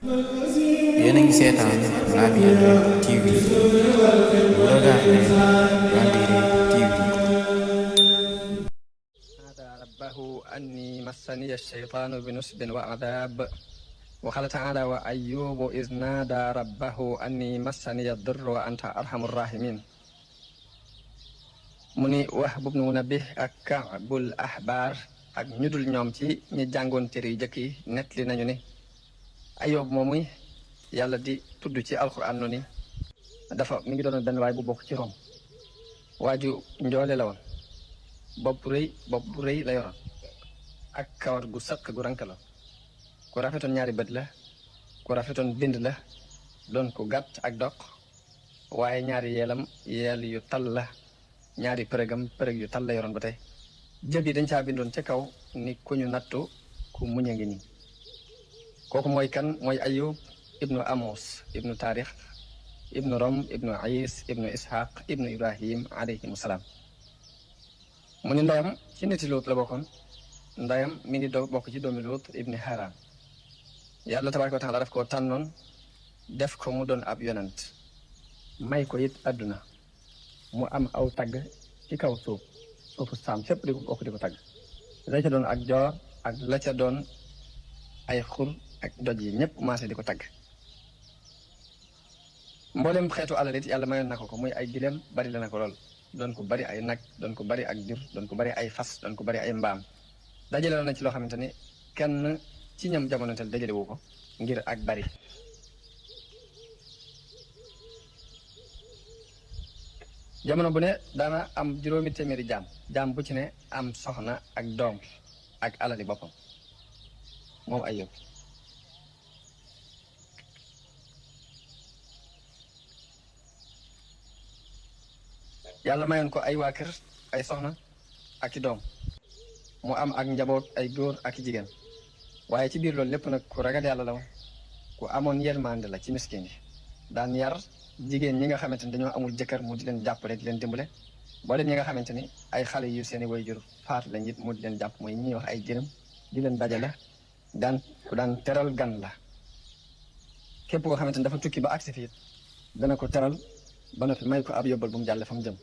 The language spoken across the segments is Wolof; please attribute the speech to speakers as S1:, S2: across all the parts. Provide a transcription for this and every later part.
S1: yéen a ngi seetaan Labyrinth TV vous regardez Labyrinth TV.
S2: نادى ربه أني مسني الشيطان بنصب وعذاب وقال تعالى وأيوب إذ نادى ربه أني مسني الضر وأنت أرحم الراحمين mu ni Wahb ibn Munabbih ak Ka'bul Ahbar ak ñu dul ñoom ci ñi jàngoon téere yu jëkk yi nettali nañu ni Ayoob moomu yàlla di tudd ci alxuraan nu ni dafa mi ngi doon benn waay bu bokk ci Rom waaju njoole la woon bopp bu rëy la yoroon ak kawar gu sëq gu rank la ku rafetoon ñaari bët la ku rafetoon bind la doon ku gàtt ak doq waaye ñaari yeelam yeel yu tal la ñaari përëg yu tal la yoroon ba tey jëb yi dañ caa bindoon ca kaw ni ku ñu nattu ku muñ a ngi nii kooku mooy kan mooy Ayub ibnu Amos ibnu Taarix ibnu Rom ibnu Is ibnu Ishaq ibnu Ibrahim alayhimu salaam mu ni ndeyam ci niti Luut la bokkoon ndeyam mi ngi bokk ci doomi Luut ibni Haran yàlla tabaaraka wa taala daf koo tànnoon def ko mu doon ab yonant may ko it àdduna mu am aw tagg ci kaw suufu saam fépp di ko bokk di ko tagg la ca doon ak joor ak la ca doon ay xur ak doj yi ñëpp commencé di ko tagg mboolem xeetu alal it yàlla mayoon na ko muy ay gileem bari la na ko lool doon ko bari ay nag doon ko bari ak jur doon ko bari ay fas doon ko bari ay mbaam dajale na ci loo xamante ni kenn ci ñam jamono tel dajale wu ko ngir ak bari jamono bu ne daana am juróomi téeméeri jaam bu ci ne am soxna ak doom ak alali boppam moom Ayub yàlla mayoon ko ay waa kër ay soxna ak i doom mu am ak njaboot ay góor ak i jigéen waaye ci biir loolu lépp nag ku ragal yàlla la woon ku amoon yërmande la ci miskin yi daan yar jigéen ñi nga xamante ni dañoo amul jëkkër mu di leen jàppale di leen dimbale boole ñi nga xamante ni ay xale yu seeni waajur faatu lañ it mu di leen jàpp mooy ñuy wax ay jërëm di leen dajale ku daan teral gan la képp koo xamante ni dafa tukki ba agsi fii dana ko teral ba noppi may ko ab yóbbal bu mu jàlle fa mu jëm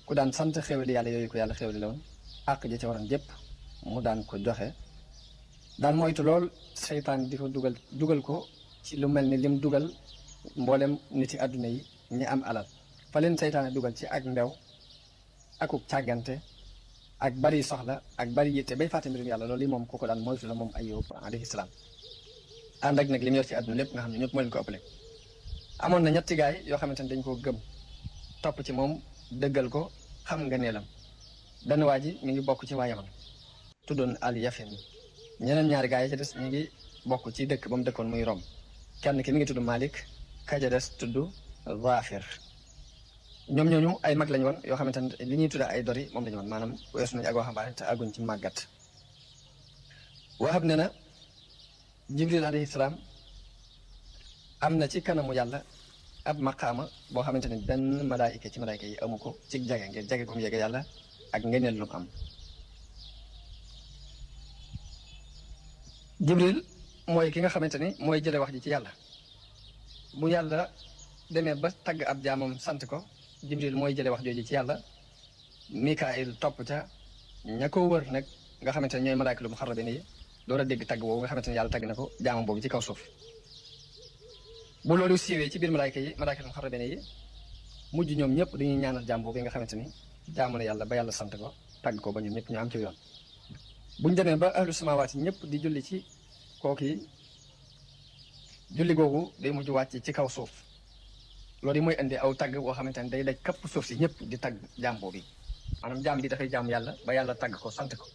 S2: ku daan sant xéwali yàlla yooyu ko yàlla xéwali la woon àq ji ca waroon yépp mu daan ko joxe daan moytu lool seytaan di ko dugal ko ci lu mel ni lim dugal mboolem nit yi àdduna yi ñi am alal fa leen seytaane dugal ci ak ndew akuk càggante ak bari soxla ak bari yitte bay fàtte mbirum yàlla loolu yi moom kooku daan moytu la moom Ayub alayhi salaam ànd ak nag li mu yor ci àdduna lépp nga xam ne ñëpp moo leen ko ëppale amoon na ñetti gaay yoo xamante ne dañ koo gëm topp ci moom dëggal ko xam nga neelam benn waa ji mi ngi bokk ci waa Yaman tuddoon Al Yafin ñeneen ñaari gaay yi ci des ñu ngi bokk ci dëkk ba mu dëkkoon muy Rom kenn ki mi ngi tudd Malik kaja des tudd Zafir ñoom ñooñu ay mag lañu woon yoo xamante ne li ñuy tudd ay dori moom lañu woon maanaam weesu nañu ak waxambaane te àgguñ ci màggat Wahab ne na Jibril alayhi salaam am na ci kanamu yàlla ab maqaama boo xamante ne benn malaayika ci malaayika yi amu ko ci jage ngir jage ko mu yege yàlla ak ngeneel lu mu am Jibril mooy ki nga xamante ni mooy jële wax ji ci yàlla bu yàlla demee ba tagg ab jaamam sant ko Jibril mooy jële wax jooju ci yàlla Mikaayil topp ca ña ko wër nag nga xamante ne ñooy malaayika lu mu xarrabe yi door a dégg tagg boobu nga xamante ne yàlla tagg na ko jaamam boobu ci kaw suuf bu loolu siiwee ci biir malaayika lu mu xarrabe yi mujj ñoom ñëpp dañuy ñaanal jaam boobu nga xamante ni jaamu na yàlla ba yàlla sant ko tagg ko ba ñoom ñëpp ñu am ci yoon buñ demee ba ahlu samawaat yi ñëpp di julli ci kooku yi julli googu day mujj wàcc ci kaw suuf loolu yi mooy indi aw tagg boo xamante ne day daj kapp suuf si ñëpp di tagg jaam boobu maanaam jaam bi dafay jaam yàlla ba yàlla tagg ko sant ko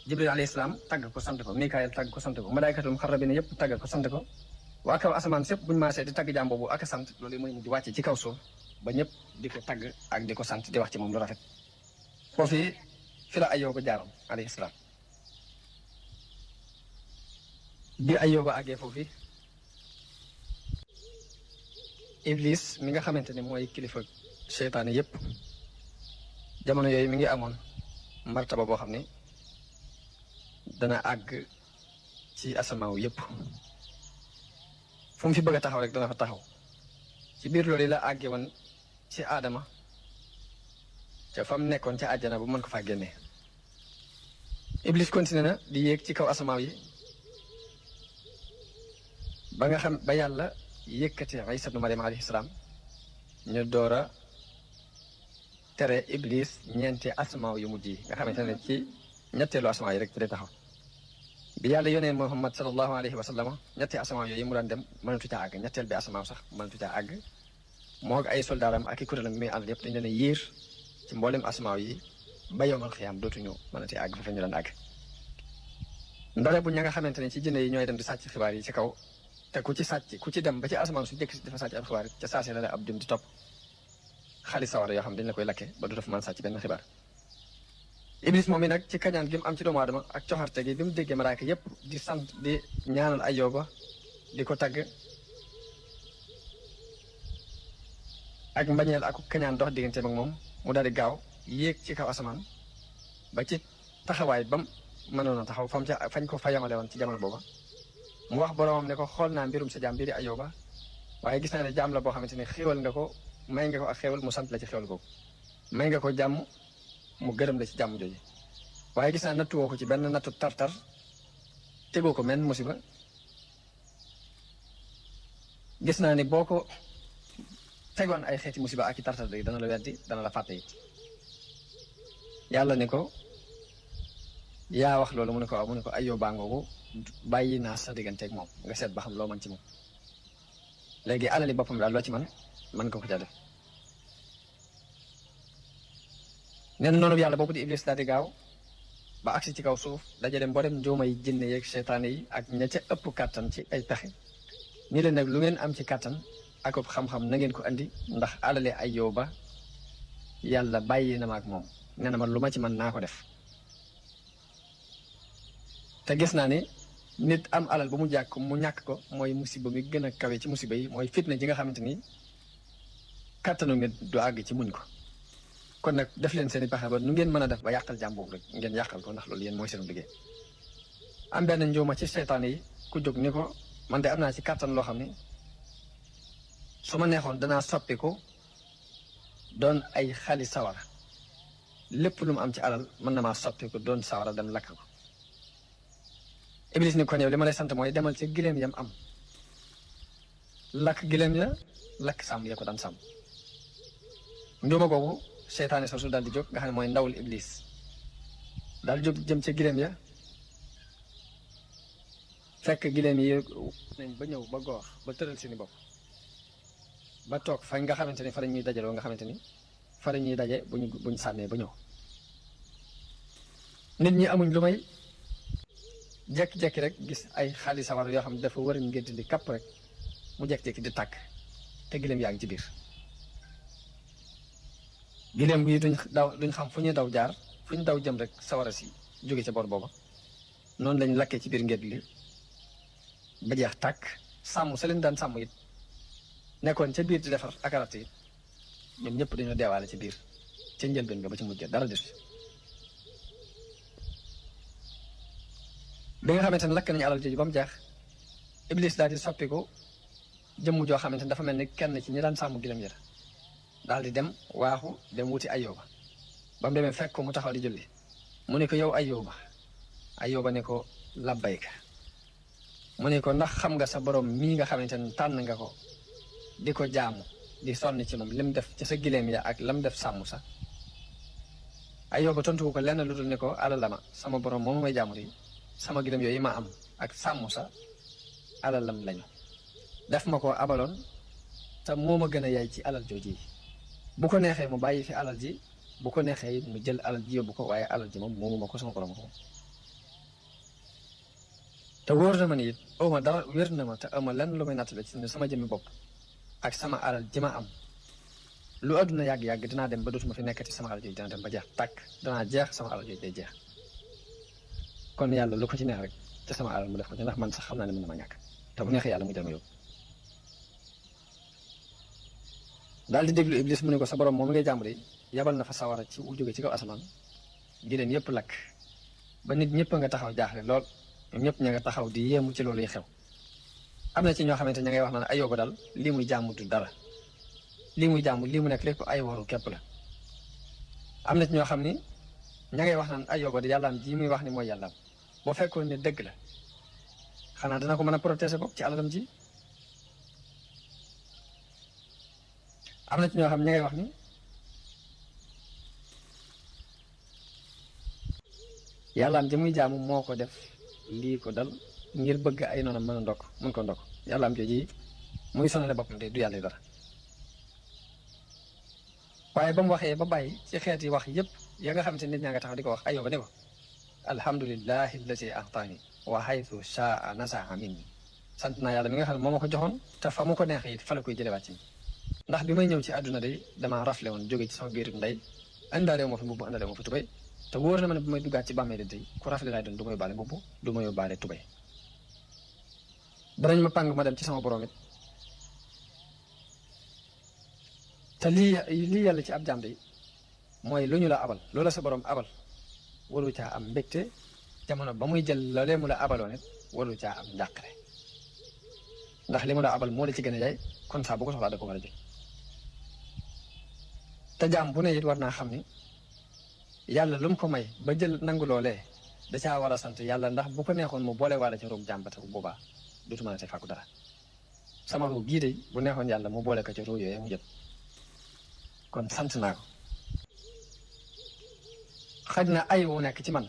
S2: Jibril alayhi salaam tagg ko sant ko Mikaayil tagg ko sant ko malaaykatul muxarrabiin yëpp tagg ko sant ko waa kaw asamaan sépp buñu maasee di tagg jaam boobu ak sant loolu yi mooy mujj wàcc ci kaw suuf ba ñëpp di ko tagg ak di ko sant di wax ci moom lu rafet foofu fi la Ayooba jaaroon alayhi salaam bi Ayooba àggee foofu Iblis mi nga xamante ni mooy kilifa seytaane yépp jamono yooyu mi ngi amoon martaba boo xam ne dana àgg ci asamaaw yépp fu mu fi bëgg a taxaw rek dana fa taxaw ci biir loolu la àgge woon ci aadama ca fa mu nekkoon ca àjjana bu mën ko faa génnee iblis continué na di yéeg ci kaw asamaaw yi ba nga xam ba yàlla yëkkati Isa ibnu Maryam alayhi salaam ñu door a tere iblis ñeenti asamaaw yu mujj yi nga xamante ne ci ñetteelu asamaaw yi rek ci lay taxaw bi yàlla yónnee Muhammad sallallahu alayhi wa sallam ñetti asamaaw yooyu mu daan dem mënatu caa àgg ñetteel bi asamaaw sax mënatu caa àgg moo ak ay soldaaram ak i kuréelam mi ànd yëpp dañu leen a yiir ci mboolem asamaaw yi ba yowmal xiyaam dootuñu mënati àgg fa ñu daan àgg ndare bu ña nga xamante ne ci jinne yi ñooy dem di sàcc xibaar yi ci kaw te ku ci dem ba ci asamaan su jëkk si dafa sàcc ab xibaar ca saase la ab jëm di topp xaalis sawara yoo xam dañ la koy lakke ba du dafa mën sàcc benn xibaar iblis moom mi nag ci kañaan gi mu am ci doomu aadama ak coxarte gi bi mu déggee malaaka yépp di sant di ñaanal Ayyuba di ko tagg ak mbañeel ak kañaan dox digganteem ak moom mu daal di gaaw yéeg ci kaw asamaan ba ci taxawaay bam mënoon a taxaw fañ ko fa yamale woon ci jamono booba mu wax boromam ne ko xool naa mbirum sa jaam bii di Ayyuba waaye gis naa ne jaam la boo xamante ne xéewal nga ko may nga ko ak xéewal mu sant la ci xéewal googu may nga ko jàmm mu gërëm la ci jàmm jooju waaye gis naa nattuwoo ko ci benn nattu tartar tegoo ko menn musiba gis naa ni boo ko tegoon ay xeeti musiba ak i tartar léegi dana la weddi dana la fàtte it yàlla ne ko yaa wax loolu mu ne ko waaw mu ne ko Ayyuba ngoogu bàyyi naa sa digganteeg moom nga seet ba xam loo mën ci moom léegi alali boppam daal loo ci mën nga ko ca def nee na noonu yàlla boobu di iblis daal di gaaw ba agsi ci kaw suuf dajale mboolem njuumay jinne yeeg seytaane yi ak ña ca ëpp kàttan ci ay pexe nii leen nag lu ngeen am ci kàttan ak xam-xam na ngeen ko andi ndax alale Ayyuba yàlla bàyyi na ma ak moom nee na ma lu ma ci mën naa ko def te gis naa ni nit am alal ba mu ñàkk ko mooy musiba mi gën a kawe ci musiba yi mooy fitna ji nga xamante ni kàttanu nit du àgg ci muñ ko kon nag def leen seen i pexe ba nu ngeen mën a def ba yàqal jàmm boobu rek ngeen yàqal ko ndax loolu yéen mooy seen liggéey am benn njuuma ci seytaane yi ku jóg ni ko man de am naa ci kàttan loo xam ne su ma neexoon danaa soppi ko doon ay xali sawara lépp lu mu am ci alal mën na maa soppi ko doon sawara dem lakk ko iblis ni kon yow li ma lay sant mooy demal ci gileem yam am lakk gileem ya lakk sàmm ya ko daan sàmm njuuma googu seytaane soosu daal di jóg nga xam ne mooy ndawul iblis daal jóg jëm ca gileem ya fekk gileem yi nañ ba ñëw ba goor ba tëral seeni bopp ba toog fa nga xamante ni fa la ñuy dajaloo nga xamante ni fa la ñuy daje buñ sànnee ba ñëw nit ñi amuñ lu may jekki-jekki rek gis ay xaalis sawar yoo xam ne dafa war a ngénte di kapp rek mu jekki-jekki di tàkk te gileem yaa ngi ci biir gileem bi duñ xam fu ñuy daw jaar fu ñu daw jëm rek sawara si jóge ca bor booba noonu lañ lakkee ci biir ngént li ba jeex tàkk sàmm sa leen daan sàmm it nekkoon ca biir di defar akarat yi ñoom ñëpp dañoo deewaale ci biir ca njëlbeen nga ba ci mujj dara des bi nga xamante ne lakk nañu alal jooju ba mu jeex iblis daal di soppiku jëmm joo xamante ne dafa mel ni kenn ci ñi daan sàmm gileem yi daal di dem waaxu dem wuti Ayyuba ba mu demee fekk ko mu taxaw di julli mu ne ko yow Ayyuba ne ko labbayka mu ne ko ndax xam nga sa borom mii nga xamante ne tànn nga ko di ko jaamu di sonn ci moom lim def ci sa gileem ya ak lam def sàmm sa Ayyuba tontu ko lenn lu dul ne ko alalama sama borom moom may jaamu di sama gileem yooyu ma am ak sàmm sa alalam lañu def ma ko abaloon te moo ma gën a yaay ci alal jooji bu ko neexee mu bàyyi fi alal ji bu ko neexee mu jël alal ji yóbbu ko waaye alal ji moom moomu ma ko sama borom ko te wóor na ma ni it awma dara wér na ma te awma lenn lu may nattale ci ne sama jëmmi bopp ak sama alal ji ma am lu àdduna yàgg-yàgg dinaa dem ba dootuma fi nekkati sama alal jooju dina dem ba jeex tàkk danaa jeex sama alal jooju day jeex kon yàlla lu ko ci neex rek te sama alal mu def ko ci ndax man sax xam naa ne mën na ma ñàkk te bu neexee yàlla mu jël ma yóbbu daal di déglu iblis mu ne ko sa borom moom ngay jàmm de yabal na fa sawara ci jóge ci kaw asamaan di leen yëpp lakk ba nit ñëpp nga taxaw jaaxle lool ñoom ñëpp ña nga taxaw di yéemu ci loolu yi xew am na ci ñoo xamante ña ngay wax naan Ayóoba daal lii muy jaamu du dara lii muy jaamu lii mu nekk lépp ay waru képp la. am na ci ñoo xam ni ña ngay wax naan Ayóoba di yàllaam ji muy wax ni mooy yàllaam boo fekkoon ne dëgg la xanaa dana ko mën a protéger bopp ci alalam ji. am na ci ñoo xam ña ngay wax ni yàllaam ji muy jaamu moo ko def lii ko dal ngir bëgg ay noonam mën a ndokk mun ko ndokk yàllaam jooji muy sonale boppam de du yàlla dara. waaye ba mu waxee ba bàyyi ci xeet yi wax yëpp ya nga xamante nit ñaa nga taxaw di ko wax Ayóoba ne ko alhamdulillahi allati ahtaani wa haythu shaa nasaa minni sant naa yàlla mi nga xam ne moo ma ko joxoon te fa mu ko neex it fa la koy jëlewaat ci ndax bi may ñëw ci àdduna de damaa rafle woon jóge ci sama biiru ndey andaale moo fi mbubb andaale moo fi tubay te wóor na ma ne bu may duggaat ci bàmmeel tey ku rafle laay doon du ma yóbbaale mbubb du ma yóbbaale tubay danañ ma pàng ma dem ci sama borom it te lii yàlla ci ab jaam de mooy lu ñu la abal loola sa borom abal waru caa am mbégte jamono ba muy jël loolee mu la abaloon it waru caa am njàqare ndax li mu la abal moo la ci gën a yaay kon saa bu ko soxlaa da ko war a jël te jaam bu ne it war naa xam ni yàlla lu mu ko may ba jël nangu loolee da caa war a sant yàlla ndax bu ko neexoon mu boole waale ci roog jaam ba te boobaa dootu mën a te fàkku dara sama roog gii de bu neexoon yàlla mu boole ko ci roog yooyu mu jël kon sant naa ko xaj na ay wu nekk ci man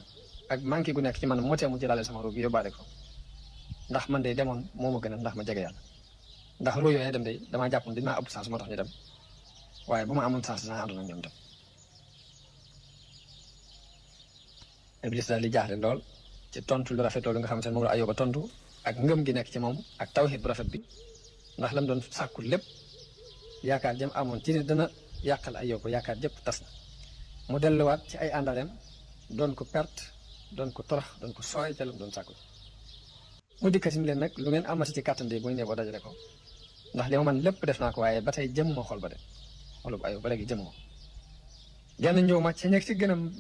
S2: ak manqué gu nekk ci man moo tee mu jëlaale sama roog gi yóbbaale ko ndax man de demoon moo ma gën a ndax ma jege yàlla ndax roog yooyu dem de damaa jàppoon dañ maa ëpp chance moo tax ñu dem waaye bu ma amoon chance dinaa àndoon ak ñoom dem. Iblis daal di jaaxle lool ci tontu lu rafet loolu nga xamante ne moom la Ayóoba tontu ak ngëm gi nekk ci moom ak tawhid bu rafet bi ndax lam doon sàkku lépp yaakaar jëm amoon ci ne dana yàqal Ayóoba yaakaar jëpp tas na mu delluwaat ci ay àndaleem doon ko perte doon ko torox doon ko sooy ca lam doon sàkku mu dikkati mi leen nag lu ngeen amati ci kàttan de bu ñu nee boo dajale ko ndax li ma man lépp def naa ko waaye ba tey jëm ma xol ba de xolub Ayóoba ba léegi jëm ma genn ñëw ma ci nekk ci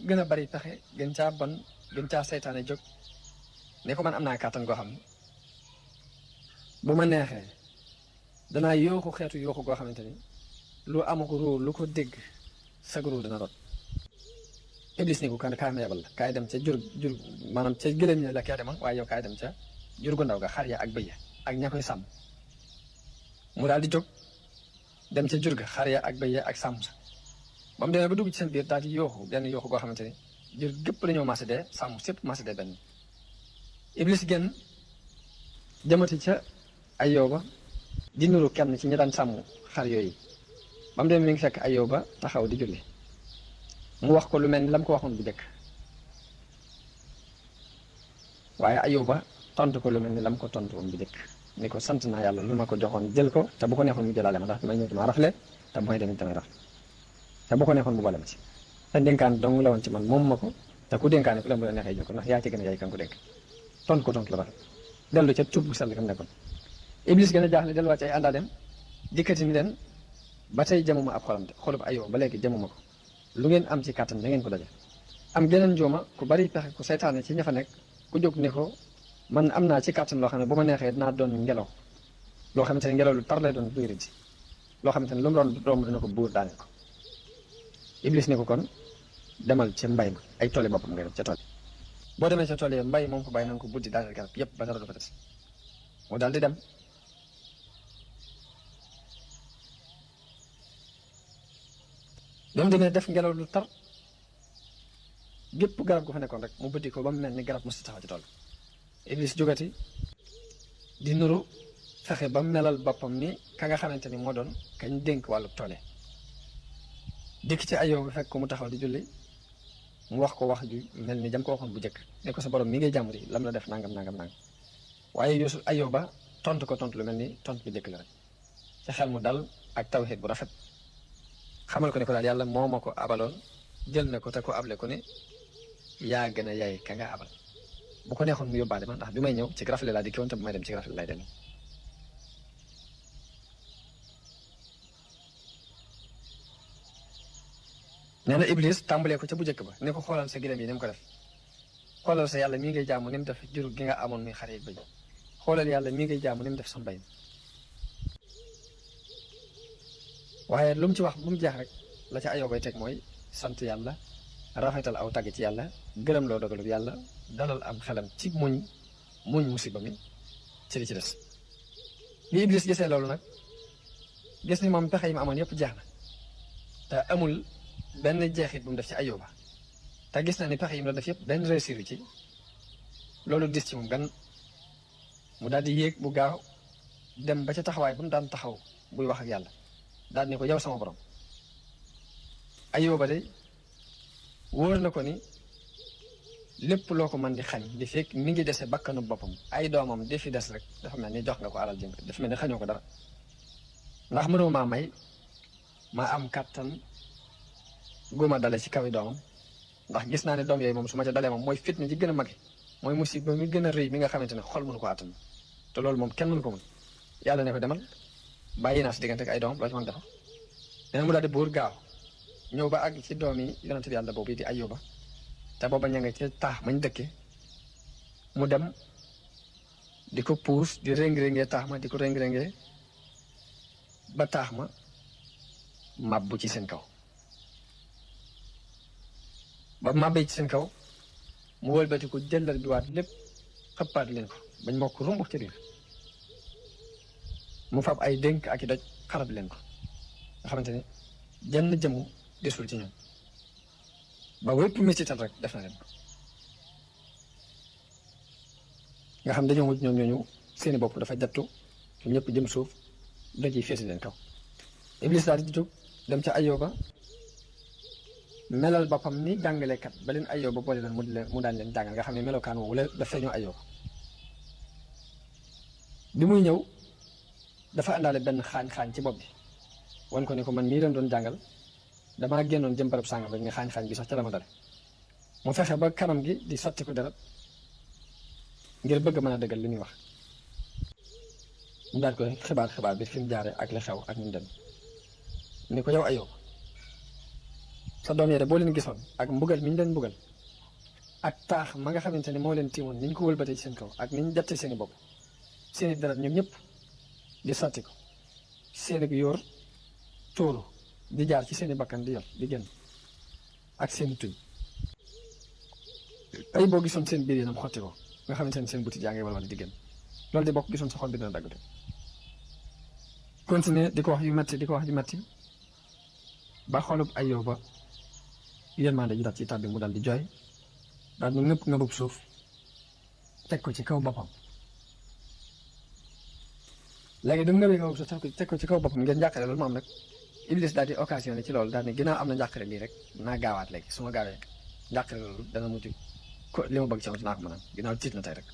S2: gën a bari pexe gën caa bon gën caa seytaane jóg ne ko man am naa kàttan goo xam ne bu ma neexee danaa yooxu xeetu yooxu goo xamante ni lu amako ruu lu ko dégg sag ruu dana rot. Iblis ni ko kan kaay ma yebal la kaay dem ca jur maanaam ca gëlëm ñi la kee demoon waaye yow kaay dem ca jur gu ndaw ga xar ya ak bëy ya ak ña koy sàmm mu daal di jóg dem ca jur ga xar ya ak bëy ya ak sàmm sa ba mu demee ba dugg ci seen biir daal di yooxu benn yooxu goo xamante ni jur gépp la ñoo maase dee sàmm sépp maase dee benn Iblis génn jëmati ca Ayóoba di nuru kenn ci ñi daan sàmm xar yooyu ba mu demee mi ngi fekk Ayóoba taxaw di julli mu wax ko lu mel ni la mu ko waxoon bu njëkk waaye Ayóoba tontu ko lu mel ni la mu ko tontu woon bu njëkk ni ko sant naa yàlla lu ma ko joxoon jël ko te bu ko neexoon mu jëlaale ma ndax damay ñëw dama rafle te bu may demee damay rafle te bu ko neexoon mu boole ma ci te dénkaan dong la woon ci man moom ma ko te ku dénkaane ku la mu la neexee jël ko ndax yaa ci gën a yaay kan ko dénk tontu ko tontu la rafet dellu ca cub bu sell kam nekkoon Iblis gën a jaaxle delluwaat ci ay àndaaleem dikkati ni leen ba tey jamuma ab xolam de xolub Ayóoba ba léegi jamuma ko lu ngeen am ci kàttan da ngeen ko daje am geneen njuuma ku bari pexe ku seytaane ci ña fa nekk ku jóg ne ko man am naa ci kàttan loo xam ne bu ma neexee dinaa doon ngelaw loo xamante ne ngelaw lu tar lay doon buy rëdd loo xamante ne lu mu doon romb dina ko buur daane ko Iblis ne ko kon demal ca mbay ma ay tool yi boppam nga dem ca tool yi boo demee ca tool yi mbay moom ko bàyyi na nga ko buddi daaneel garab yépp ba dara du fa des mu daal di dem ba mu demee def ngelaw lu tar gépp garab gu fa nekkoon rek mu buddi ko ba mu mel ni garab mu si taxaw ci tool Iblis jógati di nuru fexe ba mu melal boppam ni ka nga xamante ni moo doon kañ dénk wàllu tool yi dikk ci Ayóoba fekk ko mu taxaw di julli mu wax ko wax ju mel ni jam ko waxoon bu njëkk ne ko sa borom mi ngay jàmm di lam la def nangam nangam nangam waaye Ayóoba tontu ko tontu lu mel ni tontu bu njëkk la rek ci xel mu dal ak tawhid bu rafet xamal ko ne ko daal yàlla moo ma ko abaloon jël na ko te ko able ko ne yaa gën a yaay ka nga abal bu ko neexoon mu yóbbaale ma ndax bi may ñëw ci rafle laa di kiwoon te bu may dem ci rafle lay dem nee na Iblis tàmbalee ko ca bu njëkk ba ne ko xoolal sa gilem yi ni mu ko def xoolal sa yàlla mii ngay jaamu ni mu def jur gi nga amoon muy xare bëj xoolal yàlla mi ngay jaamu ni mu def sa mbay mi waaye lu mu ci wax bu mu jeex rek la ca Ayóoba bay teg mooy sant yàlla rafetal aw tàgg ci yàlla gërëm loo dogalub yàlla dalal am xelam ci muñ musiba mi ci li ci des bi Iblis gisee loolu nag gis ni moom pexe yi mu amoon yëpp jeex na te amul benn jeexit bu mu def ci Ayóoba te gis na ni pexe yi mu doon def yëpp benn réussir ci loolu dis ci moom gan mu daal di yéeg bu gaaw dem ba ca taxawaay bu mu daan taxaw buy wax ak yàlla daal ni ko yow sama borom Ayóoba de wóor na ko ni lépp loo ko mën di xañ di fekk mi ngi dese bakkanu boppam ay doomam di fi des rek dafa mel ni jox nga ko alal jëm dafa mel ni xañoo ko dara ndax mënoo maa may ma am kàttan guma dale ci kaw i doomam ndax gis naa ne doom yooyu moom su ma ca dalee moom mooy fitna ji gën a mage mooy musiba mi gën a rëy mi nga xamante ne xol mënu ko àttan te loolu moom kenn mënu ko mën yàlla ne ko demal bàyyi naa si diggante ak ay doomam loo ci mën defal nee na mu daal di buur gaaw ñëw ba àgg ci doom yi yonente bi yàlla boobu di Ayóoba te booba ña nga ci taax mañ dëkke mu dem di ko puus di réng-réngee taax ma di ko réng-réngee ba taax ma màbbu ci seen kaw ba màbbee ci seen kaw mu wëlbati ko jëllal bi waat lépp xëppaat leen ko bañ mbokk rumbux ci biir mu fab ay dénk ak i doj xarab leen ko nga xamante ni jenn jëmu desul ci ñoom ba wépp métital rek def na leen nga xam dañoo mujj ñoom ñooñu seeni bopp dafa jattu ñoom ñëpp jëm suuf doj yi feesi leen kaw Iblis daal di jóg dem ca Ayóoba melal boppam ni jàngalekat ba leen Ayóoba boole leen mu daan leen jàngal nga xam ne melokaan woowu la daf feeñoo Ayóoba bi muy ñëw dafa àndaale benn xaañ-xaañ ci bopp bi wan ko ne ko man mii leen doon jàngal damaa génnoon jëm barab sàngam rek nga xaañ-xaañ bi sax ca la ma dale mu fexe ba kanam gi di sotti ko deret ngir bëgg mën a dëggal li muy wax mu daal koy xibaar bi fi mu jaare ak li xew ak ñu dem ni ko yow Ayóoba sa doom yi de boo leen gisoon ak mbugal mi ñu leen mbugal ak taax ma nga xamante ne moo leen tiimoon ni ñu ko wëlbatee ci seen kaw ak ni ñu jatte seeni bopp seeni deret ñoom ñëpp di sotti ko seeni yóor tuuru di jaar ci seeni bakkan di yor di génn ak seeni tuñ ay boo gisoon seen biir yi nam xotti ko nga xamante ne seen butit yaa ngi walwal di génn loolu di bokk gisoon sa xol bi dina daggate continuer di ko wax yu metti di ko wax yu metti ba xolub Ayóoba yërmande ji daal ci tàbbi mu daal di jooy daal di ngëpp ngëbub suuf teg ko ci kaw boppam léegi du ngëbee ngëbub suuf teg ko ci kaw boppam ngeen njàqare loolu mu am nag Iblis daal di occasionné ci loolu daal ne ginnaaw am na njàqare lii rek naa gaawaat léegi su ma gaawee njàqare loolu dana mujj ko li ma bëgg ci am dinaa ko mën a ginnaaw tiit na tey rek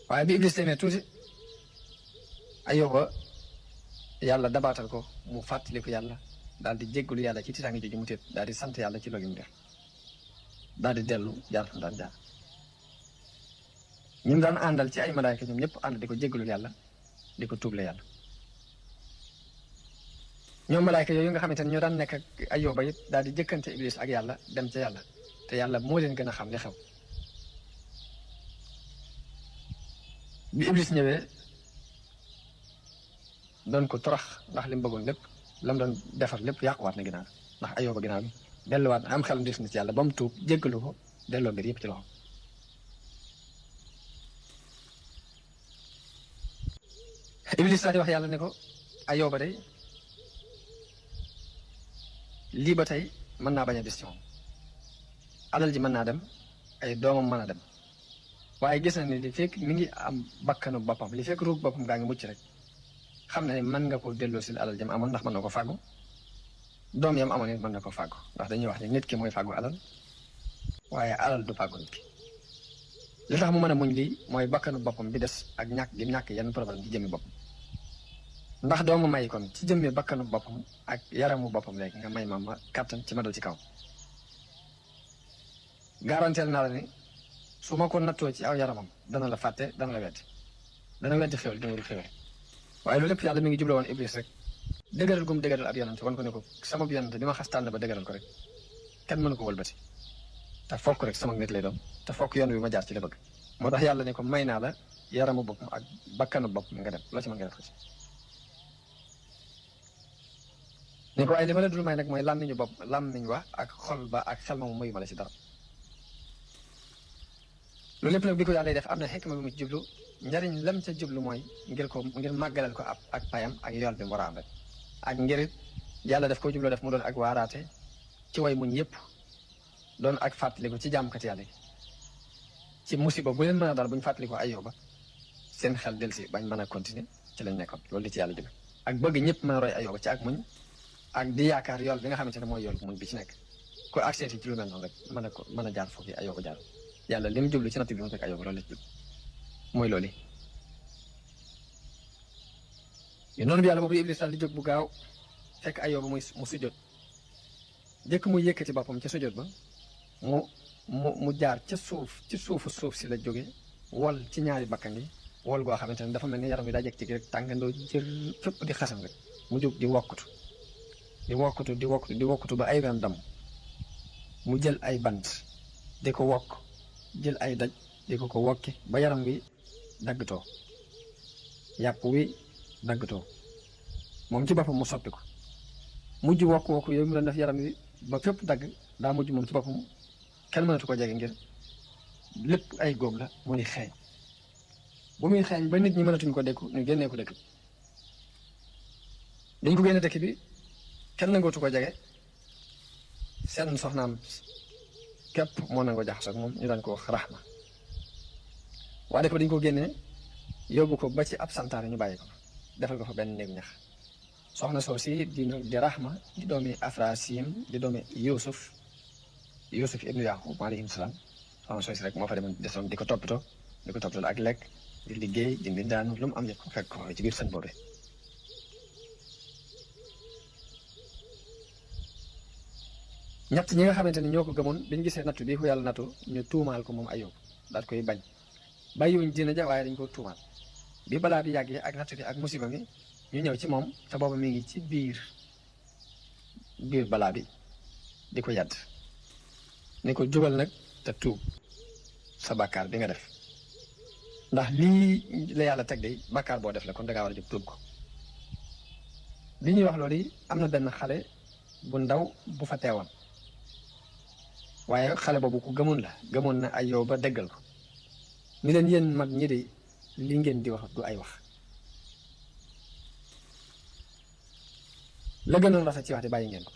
S2: waaye bi Iblis demee tuuti Ayóoba yàlla dabaatal ko mu fàttaliku yàlla daal di jéggalu yàlla ci tiitaange jooju mu téet daal di sant yàlla ci loolu mu def daal di dellu jaar fa mu daan jaar ñi mu daan àndal ci ay malaayka ñoom ñëpp ànd di ko jéggalu yàlla di ko tuuble yàlla ñoom malaayka yooyu nga xamante ne ñoo daan nekk ak Ayóoba yëpp daal di jëkkante Iblis ak yàlla dem ca yàlla te yàlla moo leen gën a xam li xew bi Iblis ñëwee doon ko torox ndax li mu bëggoon lépp la mu doon defar lépp yàquwaat na ginnaaw ndax Ayóoba ginnaaw bi delluwaat na am xelam des na ci yàlla ba mu tuub jéggalu ko delloo mbir yëpp ci loxo Iblis daal di wax yàlla ne ko Ayóoba day lii ba tey mën naa bañ a des ci moom alal ji mën naa dem ay doomam mën a dem waaye gis na ni li fekk mi ngi am bakkanu boppam li fekk ruug boppam gaa ngi mucc rek xam na ne mën nga ko delloo si alal jam amoon ndax mën na ko fàggu doom yam amoon it mën na ko fàggu ndax dañuy wax ne nit ki mooy fàggu alal waaye alal du fàggu nit ki li tax mu mën a muñ lii mooy bakkanu boppam bi des ak ñàkk gi ñàkk yenn problème ci jëmmi boppam ndax doo ma may kon ci jëmmi bakkanu boppam ak yaramu boppam léegi nga may ma kàttan ci ma dal ci kaw garanteel naa la ni su ma ko nattoo ci aw yaramam dana la fàtte dana la weddi xéwal dina wul xéwal waaye loolu lépp yàlla mi ngi jubla woon Iblis rek dëgëral gum dëgëral ab yonante wan ko ne ko sama yonante bi ma xas tànn ba dëgëral ko rek kenn mënu ko wëlbati te fokk rek sama nit lay doon te fokk yoon wi ma jaar ci la bëgg moo tax yàlla ne ko may naa la yaramu boppam ak bakkanu bopp nga dem loo ci mën nga def ko ci ne ko ay li ma la dul may nag mooy làmmiñu bopp làmmiñ wa ak xol ba ak xel ma mu mayu ma la ci dara loolu lépp nag bi ko yàlla def am na xekma bi mu ci jublu njariñ lam ca jublu mooy ngir màggalal ko ak payam ak yool bi mu war a am rek ak ngir yàlla def ko jubloo def mu doon ak waaraate ci way muñ yëpp doon ak fàttaliku ci jaamkat yàlla yi ci musiba bu leen mën a dal bu ñu fàttaliko Ayyuba seen xel del si bañ mën a continuer ci lañ nekkoon loolu li ci yàlla jublu ak bëgg ñëpp mën a roy Ayyuba ci ak muñ ak di yaakaar yool bi nga xamante ne mooy yool muñ bi ci nekk ko accepté ci lu mel noonu rek mën a jaar foofu Ayyuba jaar yàlla li mu jublu ci natt bi mu fekk Ayyuba loolu la ci jublu mooy loolu yi noonu bi yàlla boobu Iblis daal di jóg bu gaaw fekk Ayyuba mu sujjóot jëkk mu yëkkati boppam ca sujjóot ba mu jaar ca ci suuf si la jóge wol ci ñaari bakkan yi wol goo xamante ne dafa mel ni yaram bi daa jekk ci rek tàngandoo jër fépp di xasan rek mu jóg di wokkutu ba ay wen dam mu jël ay bant di ko wokk jël ay daj di ko wokki ba yaram wi daggatoo yàpp wi daggatoo moom ci boppam mu soppi ko mujj wokk yooyu mu doon def yaram wi ba fépp dagg daa mujj moom ci boppam kenn mënatu ko jege ngir lépp ay góob la muy xeeñ bu muy xeeñ ba nit ñi mënatuñ ko dékku ñu génnee ko dëkk bi dañ ko génne dëkk bi kenn nangootu ko jege seen soxnaam képp moo nangoo jaxasoo ak moom ñu daan ko wax Rahma waaye dëkk ba dañ ko génnee yóbbu ko ba ci ab santaare ñu bàyyi ko defal ko fa benn néegu ñax soxna soo si di Rahma di doomi Afrasim di doomi Yuusuf ibnu Yaqub alayhim salaam soxna soo si rek moo fa demoon desoon di ko toppatoo ak lekk di liggéey di mbindaanu lu mu am yëpp ko fekk ko ci biir sën boobee ñett ñi nga xamante ni ñoo ko gëmoon biñu gisee nattu bii ko yàlla nattu ñu tuumaal ko moom Ayyub daal koy bañ bàyyiwuñ dina ja waaye dañ ko tuumaal bi balaa bi yàggee ak nattu bi ak musiba mi ñu ñëw ci moom te booba mi ngi ci biir balaa bi di ko yàdd ni ko jógal nag te tuub sa bàkkaar bi nga def ndax lii la yàlla teg de bàkkaar boo def la kon dangaa war a jóg tuub ko bi ñuy wax loolu yi am na benn xale bu ndaw bu fa teewoon waaye xale boobu ku gëmoon na Ayyub ba déggal ko ni leen yéen mag ñi de li ngeen di wax du ay wax la gënoon rafet ci wax di bàyyi ngeen ko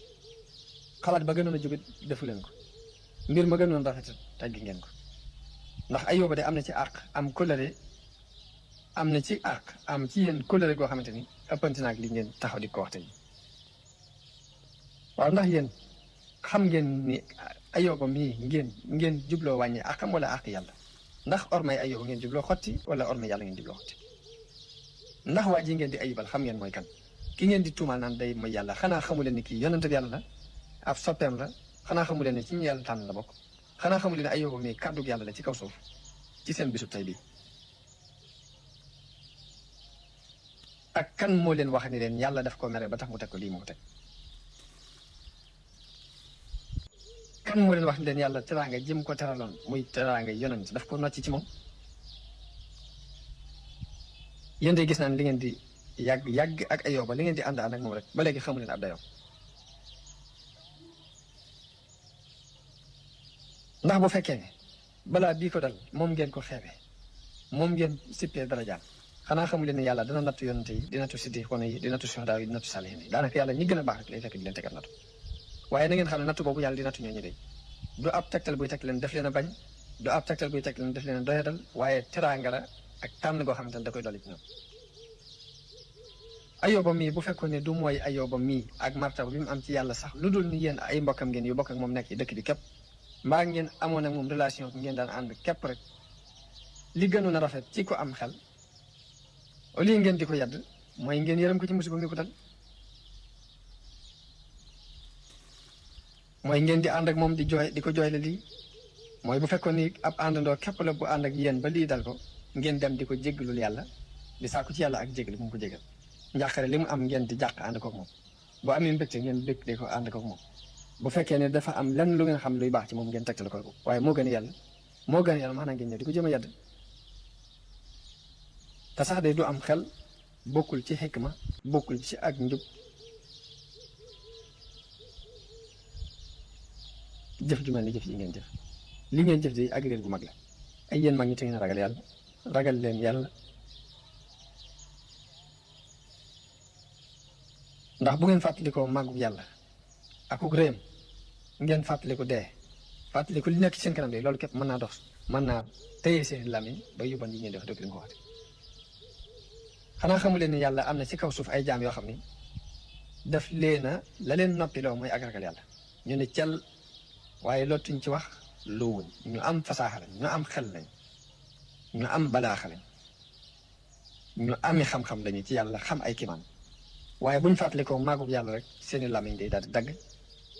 S2: xalaat ba gënoon a jóge defu leen ko mbir ma gënoon rafet teggi ngeen ko ndax Ayyub de am na ci àq am kóllëre am na ci àq am ci yéen kóllëre goo xamante ni ëppanti naag li ngeen taxaw di ko waxte yi waaw ndax yéen xam ngeen ni Ayyub mii ngeen jubloo wàññi àqam wala àq yàlla ndax ormay Ayyub ngeen jubloo xotti wala ormay yàlla ngeen jubloo xotti ndax waa ji ngeen di ayibal xam ngeen mooy kan ki ngeen di tuumaal naan day mooy yàlla xanaa xamu leen ni kii yonent bi yàlla la ab soppeem la xanaa xamu leen ne ci ñu yàlla tànn la bokk xanaa xamu leen ne Ayyub mii kàddug yàlla la ci kaw suuf ci seen bisub tey bii ak kan moo leen wax ni leen yàlla daf ko mere ba tax mu teg ko lii moo teg kan moo leen wax ni leen yàlla teraanga jëm ko teraloon muy teraanga yonent daf ko nocc ci moom yéen de gis naan li ngeen di yàgg ak Ayyub li ngeen di ànd ak moom rek ba léegi xamu leen ab dayoo ndax bu fekkee ne balaa bii ko dal moom ngeen ko xeebe moom ngeen sippee darajaam xanaa xamu leen ne yàlla dina nattu yonent yi dina nattu siddiqoona yi dina nattu suhadaa yi dina nattu saalihiin yi daanaka yàlla ñi gën a baax rek lay fekk di leen tegal nattu waaye na ngeen xam ne nattu boobu yàlla di nattu ñooñu de du ab tegtal buy teg leen def leen a bañ du ab tegtal buy teg leen def leen a doyadal waaye teraanga la ak tànn goo xamante ne da koy dolli ci ñoom Ayyub mii bu fekkoon ne du mooy Ayyub mii ak martaba bi mu am ci yàlla sax lu dul ni yéen ay mbokkam ngeen yu bokk ak moom nekk ci dëkk bi képp mbaa ngeen amoon ak moom relation ngeen daan ànd képp rek li gënoon a rafet ci ko am xel au lieu ngeen di ko yadd mooy ngeen yërëm ko ci musiba ngi ko dal mooy ngeen di ànd ak moom di ko jooyle lii mooy bu fekkoon ni ab àndandoo képp la bu ànd ak yéen ba lii dal ko ngeen dem di ko jéggalul yàlla di sàkku ci yàlla ak jéggal bu mu ko jéggal njàqare li mu am ngeen di jàq ànd kook moom boo amee mbégte ngeen bég di ko ànd kook moom bu fekkee ne dafa am lenn lu ngeen xam luy baax ci moom ngeen tegtal ko waaye moo gën yàlla maanaam ngeen ñëw di ko jëm a yàdd te sax day du am xel bokkul ci xikma bokkul ci ak njub jëf ju mel ni jëf yi ngeen jëf li ngeen jëf di ak réer gu mag la ay yéen mag ñi te ngeen ragal yàlla ragal leen yàlla ndax bu ngeen fàttalikoo màggu yàlla akuk réem ngeen fàttaliku dee fàttaliku li nekk ci seen kanam de loolu képp mën naa dox mën naa téye seen lamiñ ba yóbban yi ngeen def dëgg ko waxte xanaa xamu leen ni yàlla am na ci kaw suuf ay jaam yoo xam ni daf leena la leen noppiloo mooy ak ragal yàlla ñu ne cel waaye lottuñ ci wax luwuñ ñu am fasaaxa lañ ñu am xel lañ ñu am balaaxa lañ ñu ami xam-xam lañu ci yàlla xam ay kimaan waaye buñ fàttalikoo màggug yàlla rek seeni lamiñ day daal di dagg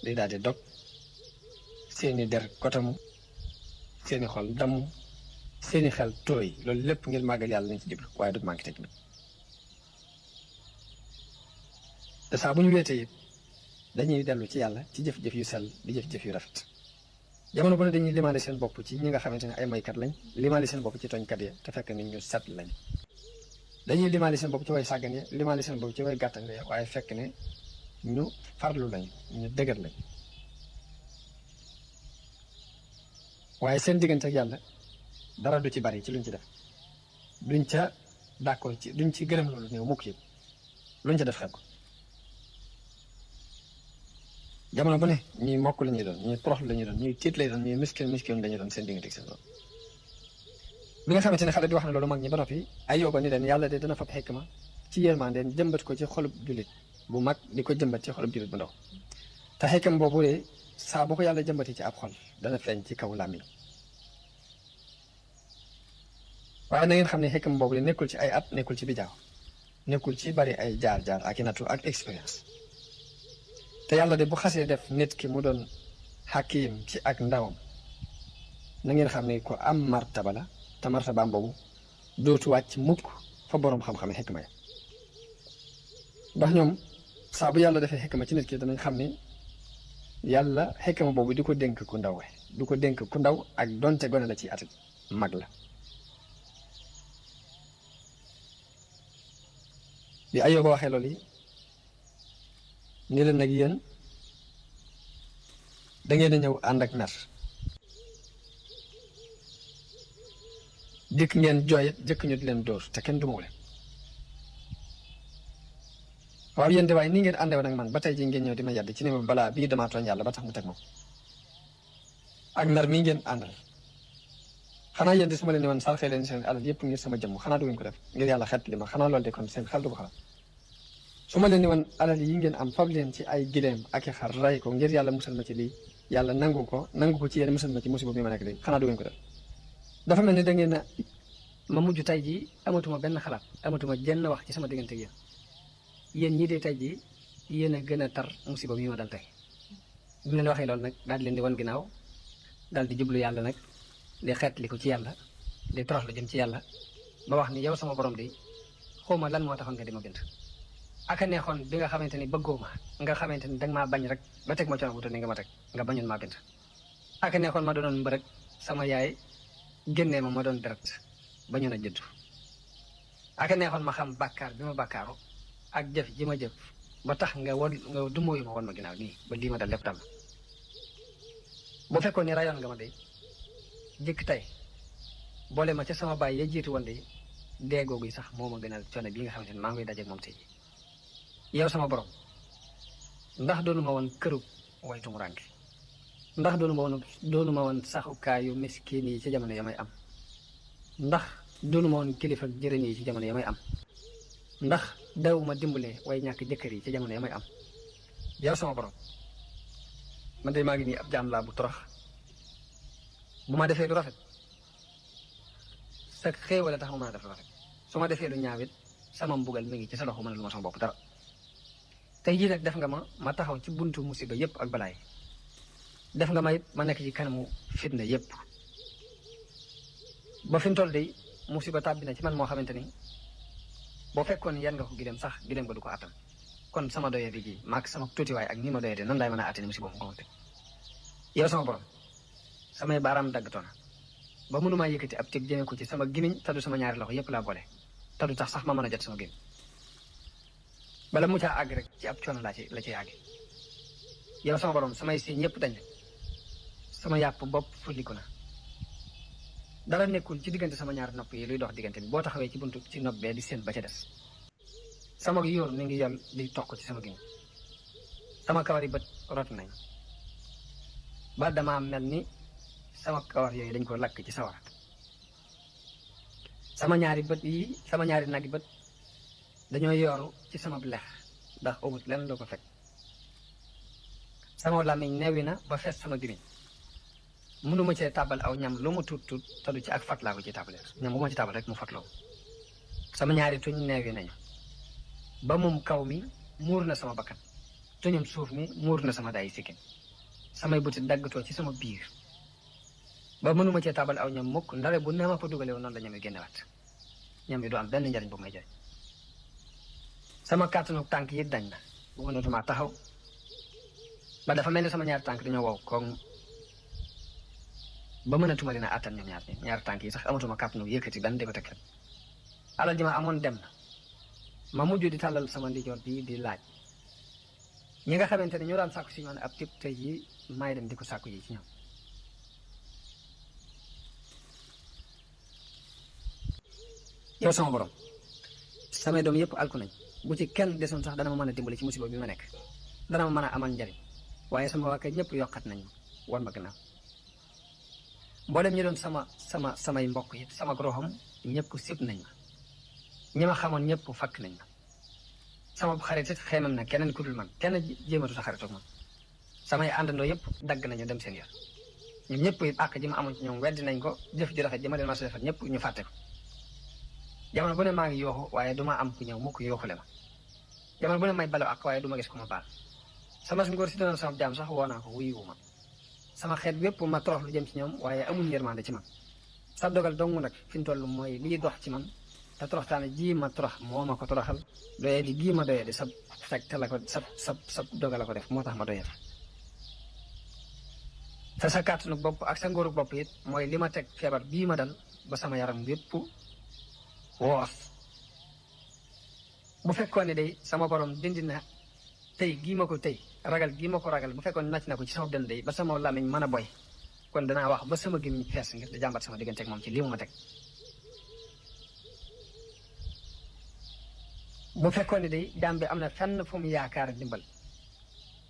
S2: day daal di dog seeni der kotamu seeni xol damm seeni xel tooy loolu lépp ngir màggal yàlla lañ ci jublu waaye du manqué teg te saa bu ñu weetee it dañuy dellu ci yàlla ci jëf-jëf yu sell di jëf-jëf yu rafet jamono bu ne dañuy limaale seen bopp ci ñi nga xamante ne ay moykat lañ limaale seen bopp ci tooñkat ya te fekk ni ñu set lañ dañuy limaale seen bopp ci way sàggan ya limaale seen bopp ci way gàttan ya waaye fekk ne ñu farlu lañ ñu dëgër lañ waaye seen diggante ak yàlla dara du ci bari ci luñ ci def duñ ca d'accord ci duñ ci gërëm loolu néew mukk yëpp luñ ca def xel ko jamono bu ne ñuy mokk la ñuy doon ñuy toroxlu la ñuy doon ñuy tiit lay doon ñuy miskin lañuy doon seen diggante ak seen bopp bi nga xamante ne xale di wax ne loolu mag ñi ba noppi ay yóbba ni leen yàlla de dana fab xikma ci yërmandeen jëmbat ko ci xolub jullit bu mag di ko jëmbat ci xolub jullit bu ndaw te xikam boobu de saa bu ko yàlla jëmbati ci ab xol dana feeñ ci kaw làmmiñ waaye na ngeen xam ne xikam boobu de nekkul ci ay at nekkul ci bijaaw nekkul ci bari ay jaar-jaar ak i nattu ak expérience te yàlla de bu xasee def nit ki mu doon xakiim ci ak ndawam na ngeen xam ne ko am martaba la te martabaam boobu dootu wàcc mukk fa boroom xam-xam yi xikma ya ndax ñoom saa bu yàlla defee xikma ci nit ki danañ xam ne yàlla xikma boobu di ko dénk ku ndaw du ko dénk ku ndaw ak donte gone la ci at mag la bi ayoo ba waxee loolu yi ni leen nag yéen da ngeen a ñëw ànd ak mer dikk ngeen jooyet jëkk ñu di leen dóor te kenn du ma leen waaw yéen de waaye nii ngeen àndewoon ak man ba tey ji ngeen ñëw di ma yàdd ci ne ma balaa bii damaa tooñ yàlla ba tax mu teg moom ak mer mii ngeen àndal xanaa yéen de su ma leen ni woon sarxee leen seen alal yëpp ngir sama jëmm xanaa du ngeen ko def ngir yàlla xet li ma xanaa loolu de kon seen xel du ko xalaat su ma leen ni woon alal yi ngeen am fab leen ci ay gileem ak i xar ray ko ngir yàlla musal ma ci lii yàlla nangu ko ci yéen musal ma ci musiba mi ma nekk léegi xanaa du ngeen ko def dafa mel ni da ngeen a ma mujj tey jii amatuma benn xalaat amatuma jenn wax ci sama diggante ak yéen ñii de tey jii yéen a gën a tar musiba mi ma dal tey bi mu leen waxee loolu nag daal di leen di wan ginnaaw daal di jublu yàlla nag di xeetli ko ci yàlla di toroxlu jëm ci yàlla ba wax ni yow sama borom di xawma lan moo taxoon nga di ma bind aka neexoon bi nga xamante ni bëggoo ma nga xamante ni danga maa bañ rek ba teg ma coono bu ni nga ma teg nga bañoon maa bind aka neexoon ma doonoon mbërëg sama yaay génnee ma doon deret bañoon a jëddu aka neexoon ma xam bàkkaar bi ma bàkkaaru ak jëf ji ma jëf ba tax nga dumóoyu ma woon ma ginnaaw nii ba lii ma dal lépp dal bu fekkoon ni rayoon nga ma de jëkk tey boole ma ca sama baay ya jiitu woon de dee googu yi sax moo ma gënal coono bii nga xamante ni maa ngi koy dajeeg moom tey yow sama borom ndax doonu ma woon këru waytu mu rànk ndax doonu ma woon saxukaayu miskin yi ci jamono ya may am ndax doonu ma woon kilifa jërëm yi ci jamono ya may am ndax daw ma dimbale way ñàkk jëkkër yi ci jamono ya may am yow sama borom man de maa ngi nii ab jaam laa bu torox bu ma defee lu rafet sa xéewale tax ma mën a def lu rafet su ma defee lu ñaawit sama mbugal mi ngi ci sa loxo mënal ma sama bopp dara tey jii nag def nga ma taxaw ci buntu musiba yëpp ak balaay def nga ma it ma nekk ci kanamu fitna yëpp ba fi mu toll de musiba tàbbi na ci man moo xamante ni boo fekkoon yan nga ko gileem sax gileem nga du ko attan kon sama doyee di ji maag sama tuutiwaay ak ni ma doyee di nan laay mën a àtte ni musiba mu ko teg yow sama borom samay baaraam daggatoon na ba mënumaa yëkkati ab teg jëmee ko ci sama gimiñ taddu sama ñaari loxo yépp laa boole taddu tax sax ma mën a jot sama gimiñ bala mu caa àgg rek ci ab coono la ci àgg yow sama borom samay si ñëpp dañ sama yàpp bopp fulliku na dara nekkul ci diggante sama ñaari nopp yi luy dox diggante bi boo taxawee ci buntu ci nopp bee di seen ba ca des sama yóor mi ngi yol di toq ci sama gimiñ sama kawari bët rot nañ ba dama mel ni sama kawar yooyu dañ ko lakk ci sawara sama ñaari bët yi sama ñaari nagi bët dañoo yooru ci sama lex ndax amut lenn loo ko fekk sama làmmiñ neewi na ba fees sama gimiñ mënuma cee tàbbal aw ñam lu mu tuut tuut te du ci ak fat laa ko ci tàbbalee ñam bu ma ci tàbbal rek mu fatloo sama ñaari tuñ neewi nañu ba moom kaw mi muur na sama bakkan tuñum suuf mi muur na sama dayi sikkin samay buti daggatoo ci sama biir ba mënuma cee tàbbal aw ñam mukk ndare bu ne ma fa dugalewu noonu la ñam yi génnewaat ñam yi du am benn njariñ bu may jëriñ sama kàttanu tànk yi dañ na bu mënatuma taxaw ba dafa mel ni sama ñaari tànk dañoo wow koŋ ba mënatuma dina àttan ñoom ñaari tànk yi sax amatuma kàttanu yëkkati benn di ko teg alal ji ma amoon dem na ma mujj di tàllal sama ndijoor bii di laaj ñi nga xamante ne ñoo daan sàkku si ñoom ab tib tey yi may dem di ko sàkku yi ci ñoom yow sama borom samay doom yëpp alku nañ bu ci kenn desoon sax dana ma mën a dimbali ci musiba bi ma nekk dana ma mën a amal njariñ waaye sama waa kër ñëpp yokkat nañ wan ma gannaaw mboolem ñi doon samay mbokk yi sama roxam ñëpp sib nañ ma ñi ma xamoon ñëpp fakk nañ ma sama xarit it xeemam na keneen ku dul man kenn jéematu sa xaritoog man samay àndandoo yëpp dagg nañu dem seen yar ñoom ñëpp it àq ji ma amoon ci ñoom weddi nañ ko jëf ji rafet ji ma leen ma sa defal ñëpp ñu fàtte ko jamono bu ne maa ngi yooxu waaye du ma am ku ñëw mukk yooxule ma jamono bu ne may balo ak waaye du ma gis ku ma baal sama ngóor si doon sama jaam sax woo naa ko wuyu ma sama xeet wépp ma torox lu jëm ci ñoom waaye amuñ yërmande ci man sa dogal dong nag fi mu toll mooy lii dox ci man te toroxtaane ji ma torox moo ma ko toroxal doyee di gii ma doyee di sa fekk te la ko sa dogal la ko def moo tax ma doyee te sa kàttanu bopp ak sa ngóoru bopp it mooy li ma teg feebar bii ma dal ba sama yaram wépp woos bu fekkoon ne day sama borom dindi na tey gii ma ko tey ragal gii ma ko ragal bu fekkoon nàcc na ko ci sama dënn day ba sama làmmiñ mën a boy kon danaa wax ba sama gémmiñ fees ngir di jàmbat sama diggante ak moom ci lii mu ma teg bu fekkoon ne day jaam bi am na fenn fu mu yaakaar dimbal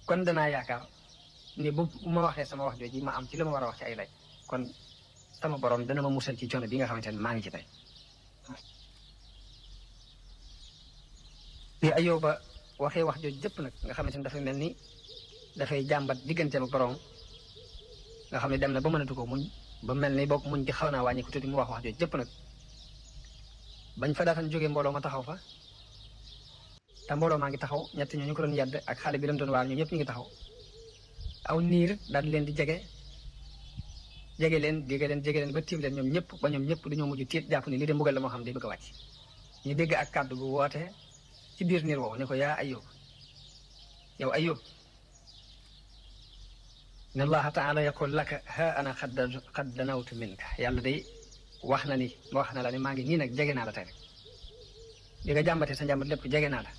S2: kon danaa yaakaar ni bu ma waxee sama wax jooji ma am ci li ma war a wax ci ay lay kon sama borom dana ma musal ci coono bi nga xamante ne maa ngi ci tey bi Ayóoba waxee wax jooju jëpp nag nga xamante ne dafay mel ni dafay jàmbat digganteem ak borom nga xam ne dem na ba mënatu ko muñ ba mel ni boog muñ gi xaw naa wàññi ko tuuti mu wax jooju jëpp nag bañ fa daatan jógee mbooloo ma taxaw fa te mbooloo maa ngi taxaw ñett ñoo ñu ko doon yedd ak xale bi leen doon waar ñoom ñëpp ñu ngi taxaw aw niir daal leen di jege leen ba tiim leen ñoom ñëpp dañoo mujj tiit jàpp ni lii de mbugal la moo xam ne day bëgg a wàcc ñu dégg ak kàddu gu woote ci biir niir woowu ne ko yaa Ayóob yow Ayóob inna allaha taala yaqul laka ha ana xad danawtu minka yàlla day wax na la ni maa ngi nii nag jege naa la tey rek di nga jàmbatee sa njàmbat lépp jege naa la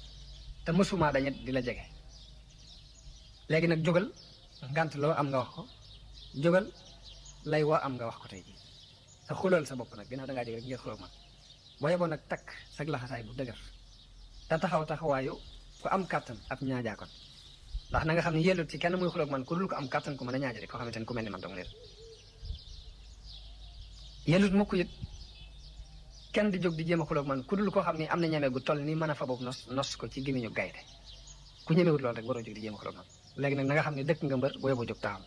S2: te mësumaa dañet di la jege léegi nag jógal ngant loo am nga wax ko jógal lay woo am nga wax ko tey ji sa xulal sa bopp nag ginnaaw dangaa jege rek ngir xuloo man boo yeboon nag takk sag laxasaay bu dëgër te taxawaayu ku am kàttan ab ñaajaakoon ndax na nga xam ne yellut ci kenn muy xuloog man ku dul ko am kàttan ku mën a ñaaja de koo xamante ne ku mel ni man dong leen yellut mukk it kenn di jóg di jéem a xuloog man ku dul koo xam ne am na ñeme gu toll ni mën a fa boobu nos ko ci gémmiñu gaynde ku ñemewut loolu rek waroo jóg di jéem a xuloog man léegi nag na nga xam ne dëkk nga mbër boo yóbboo jóg taxaw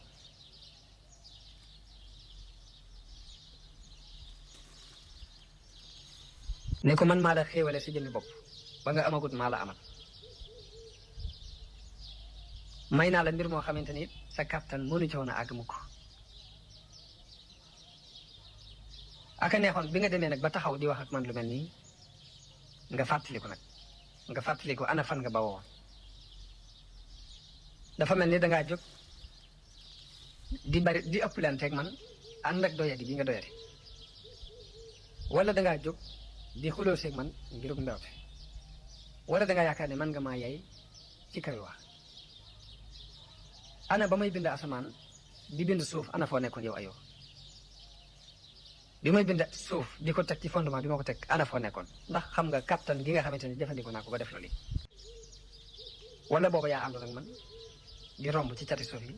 S2: ne ko man maa la xéewale si jëmmi bopp ba nga amagut maa la amal may naa la mbir moo xamante ni sa kàttan mënu ci woon a àgg mukk aka neexoon bi nga demee nag ba taxaw di wax ak man lu mel nii nga fàttaliku ana fan nga ba woon dafa mel ni dangaa jóg di bari di ëpp leen teg man ànd ak doyadi gi nga doyadi wala dangaa jóg di xuloo seeg man ngirug mbewte wala dangaa yaakaar ne man nga maa yay ci kaw wax ana ba may bind asamaan di bind suuf ana foo nekkoon yow ayoo bi may bind suuf di ko teg ci fondement bi ma ko teg ana foo nekkoon ndax xam nga kattan gi nga xamante ne jëfandikoo naa ko ba def loolu wala booba yaa àndoon ak man di romb ci cati suuf yi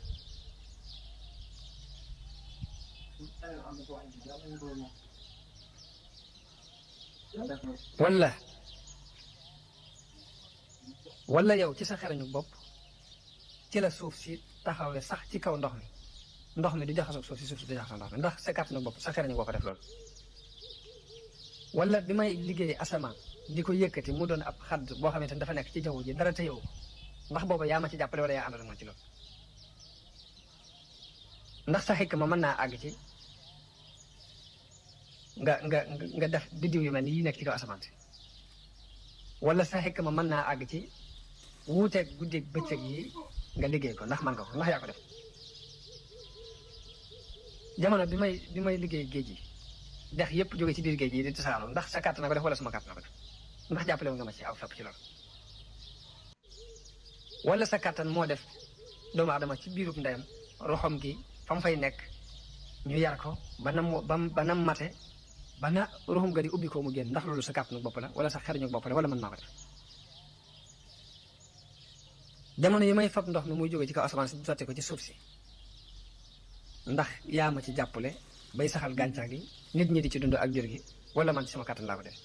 S2: wala yow ci sa xarañu bopp ci la suuf si taxawee sax ci kaw ndox mi du jaxasoo suuf si suuf si du jaxasoo ndox mi ndax sa kàttanu bopp sa xarañu bopp def loolu wala bi may liggéey asamaan di ko yëkkati mu doon ab xadd boo xamante ne dafa nekk ci jaww ji dara te yow ndax booba yaa ma ci jàppale wala yaa àndoon ma ci loolu ndax sa xikma mën naa àgg ci nga def biddiw yu mel ni yi nekk ci kaw asamaan si wala sa xikma mën naa àgg ci wuuteeg guddeeg bëccëg yi nga liggéey ko ndax man nga ko ndax yaa ko def jamono bi may liggéey géej gi dex yëpp jóge ci biir géej gi di tasaaroo ndax sa kàtt na ko def wala suma kàtt na ko def ndax jàppale wu nga ma ci aw fépp ci loolu wala sa kàttan moo def doomu aadama ci biirub ndeyam roxom gi fa mu fay nekk ñu yar ko ba na mate ba na roxom ga di ubbi ko mu génn ndax loolu sa kàttanu bopp la wala sa xariñu bopp la wala mën maa ko def jamono yi may fab ndox mi muy jóge ci kaw asamaan si sotti ko ci suuf si ndax yaa ma ci jàppale bay saxal gàncax gi nit ñi di ci dund ak jur gi wala man ci sama kàttan laa ko def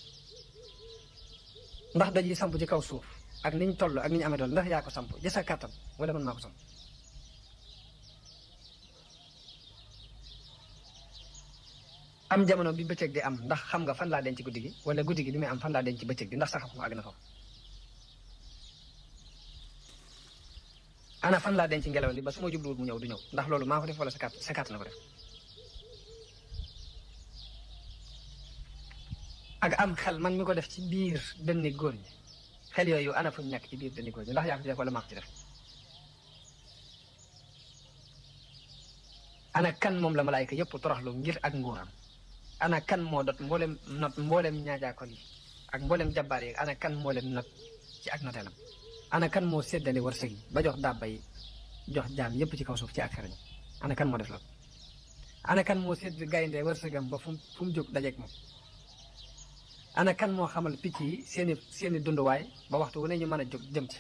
S2: ndax daj yi samp ci kaw suuf ak niñ toll ak niñ amee doon ndax yaa ko samp ci sa kàttan wala man maa ko samp am jamono bi bëccëg di am ndax xam nga fan laa denc guddi gi wala guddi gi bi muy am fan laa denc bëccëg bi ndax sa xam-xam àgg na foofu ana fan laa denc ngelaw li ba su ma jubluwul mu ñëw du ñëw ndax loolu maa ko def wala sa kàtt na ko def ak am xel man mi ko def ci biir dënni góor ñi xel yooyu ana fu ñu nekk ci biir dënni góor ñi ndax yaa ko ci def wala maa ko ci def ana kan moom la malaayka yëpp toroxlu ngir ak nguuram ana kan moo not mboolem ñaajaakol yi ak mboolem jabbaar yi ana kan moo leen not ci ak noteelam ana kan moo séddale wërsëg yi ba jox dàbba yi jox jaam yëpp ci kaw suuf ci ak xarañ ana kan moo def loolu ana kan moo sédd gaynde wërsëgam ba fu mu jóg dajeeg moom ana kan moo xamal picc yi seeni dunduwaay ba waxtu wu ne ñu mën a jóg jëm ci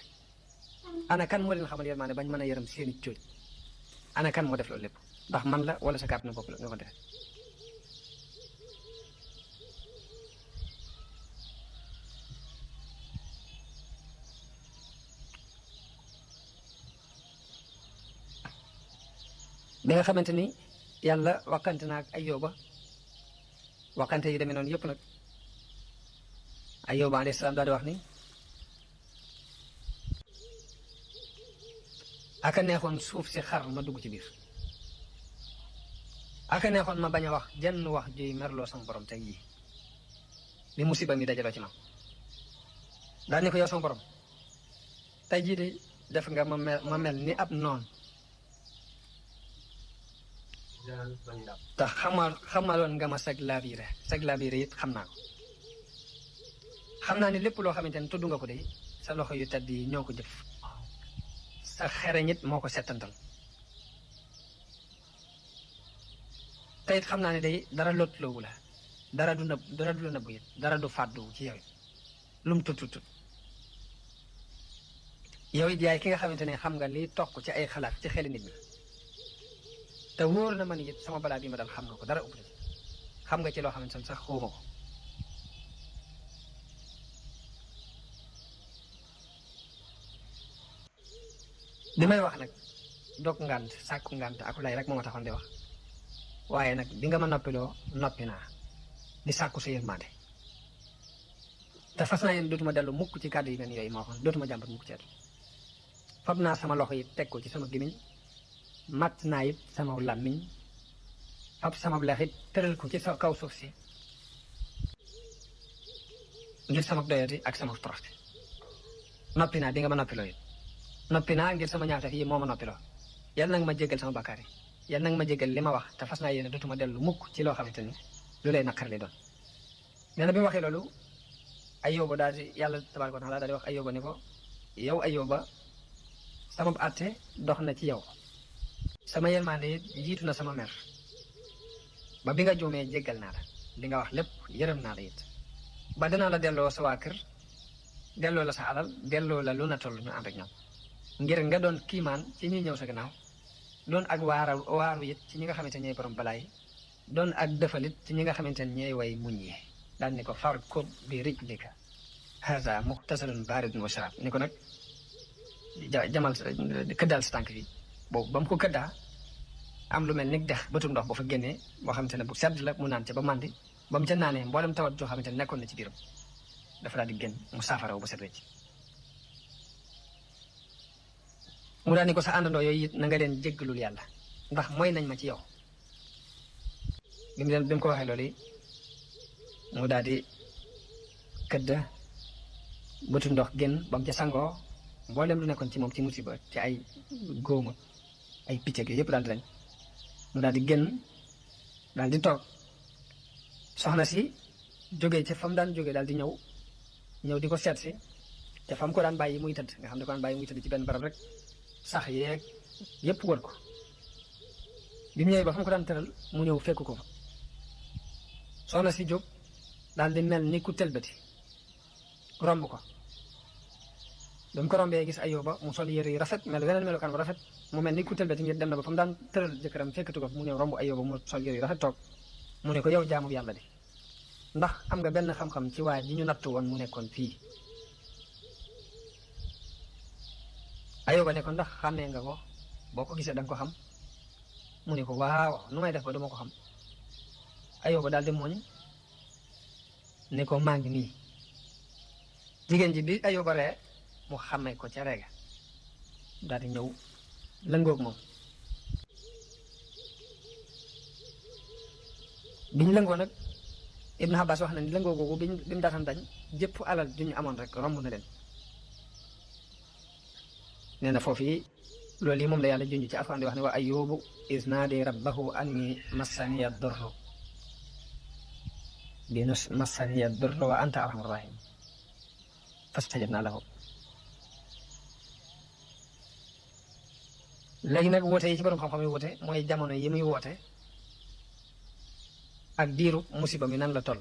S2: ana kan moo leen xamal yërmaane bañ mën a yërëm seeni cóoj ana kan moo def loolu lépp ndax man la wala sa kàttanu bopp la nga ko def bi nga xamante ni yàlla waxante na ak Ayyuba waxante yi demee noonu yëpp nag Ayyuba alayhi salaam daal di wax ni aka neexoon suuf si xar ma dugg ci biir aka neexoon ma bañ a wax jenn wax juy merloo sama borom teg yi bi musiba mi dajaloo ci ma daal ni ko yow sama borom tey jii de def nga ma mel ni ab noon te xamaloon nga ma sag laabiire it xam naa ko xam naa ni lépp loo xamante ne tudd nga ko de sa loxo yu tedd yi ñoo ko jëf sa xereñ it moo ko settantal te it xam naa ne day dara lottuloowu la dara du la nëbbu it dara du fàddu ci yow it lum tut yow it yaay ki nga xamante ne xam nga liy toq ci ay xalaat ci xeli nit ñi te wóor na man it sama balaa bi ma dal xam nga ko dara ëpp xam nga ci loo xamante ne sax xawma ko li may wax nag dog ngànt sàkku ngànt ak lay rek moo ma taxoon di wax waaye nag bi nga ma noppiloo noppi naa di sàkku sa yërmande te fas naa yéen dootuma dellu mukk ci kàddu yi ngeen yooyu moo xam dootuma jàmbat mukk ci àdduna fab naa sama loxo yi teg ko ci sama gémmiñ matt naa it sama làmmiñ fab sama lex it tëral ko ci sa kaw suuf si ngir sama doyati ak sama toroxte noppi naa di nga ma noppiloo it noppi naa ngir sama ñaawteef yi moo ma noppi loo yàlla nag ma jéggal sama bakkaar yi yàlla nag ma jéggal li ma wax te fas naa yéene dootuma dellu mukk ci loo xamante ni lu lay naqar li doon nee na bi mu waxee loolu Ayyuba daal di yàlla tabaaraka wa taala daal di wax Ayyuba ni ko yow Ayyuba sama àtte dox na ci yow sama yërmande it jiitu na sama mer ba bi nga juumee jéggal naa la li nga wax lépp yërëm naa la it ba dinaa la delloo sa waa kër delloo la sa alal delloo la lu na toll ñu ànd ak ñoom ngir nga doon kiimaan ci ñuy ñëw sa gannaaw doon ak waaru it ci ñi nga xamante ne ñooy borom balaay doon ak dëfalit ci ñi nga xamante ne ñooy way muñ yi daal ni ko farkub bi rijlika haza muxtasalun baaridun wa sharaab ni ko nag jamal këddaal sa tànk yi boobu ba mu ko këddaa am lu mel ni dex bëtum ndox ba fa génnee boo xamante ne bu sedd la mu naan ca ba màndi ba mu ca naanee mboolem tawat joo xamante ne nekkoon na ci biiram dafa daal di génn mu saafaraw ba set wecc mu daal ni ko sa àndandoo yooyu it na nga leen jéggalul yàlla ndax mooy nañ ma ci yow bi mu ko waxee loolu yi mu daal di këdd bëtu ndox génn ba mu ca sangoo mboolem lu nekkoon ci moom ci musiba ci ay góoma ay picc ak yooyu yëpp daal di lañ mu daal di génn daal di toog soxna si jógee ca fa mu daan jógee daal di ñëw di ko seet si te fa mu ko daan bàyyi muy tëdd nga xam ne ko daan bàyyi muy tëdd ci benn barab rek sax yeeg yëpp wër ko bi mu ñëwee ba fa mu ko daan tëral mu ñëw fekk ko fa soxna si jóg daal di mel ni ku tëlbati romb ko ba mu ko rombee gis Ayyuba mu sol yére yu rafet mel weneen melokaan bu rafet mu mel ni ku tëlbati ngir dem na ba fa mu daan tëral jëkkëram fekkatu ko mu ñëw romb Ayyuba mu sol yére yu rafet toog mu ne ko yow jaamu yàlla di ndax am nga benn xam-xam ci waa ji ñu nattu woon mu nekkoon fii Ayyuba ne ko ndax xàmmee nga ko boo ko gisee da nga ko xam mu ne ko waaw nu may def ba duma ko xam Ayyuba daal di mooñ ne ko maa ngi nii jigéen ji bi Ayyuba ree mu xàmmee ko ca reega daal di ñëw lëngoog moom biñ lëngoo nag Ibn Abbas wax na ni lëngoo googu bi mu daataan dañ jëpp alal ju ñu amoon rek romb na leen nee na foofu yi loolu yi moom la yàlla junj ci Alxuraan di wax ne wa Ayyubu iz naadi rabbahu anni massaniya durru massaniya durru wa anta arhamur rahim fastajabna lahu léegi nag woote yi ci borom xam-xam yi woote mooy jamono yi muy woote ak diiru musiba mi nan la toll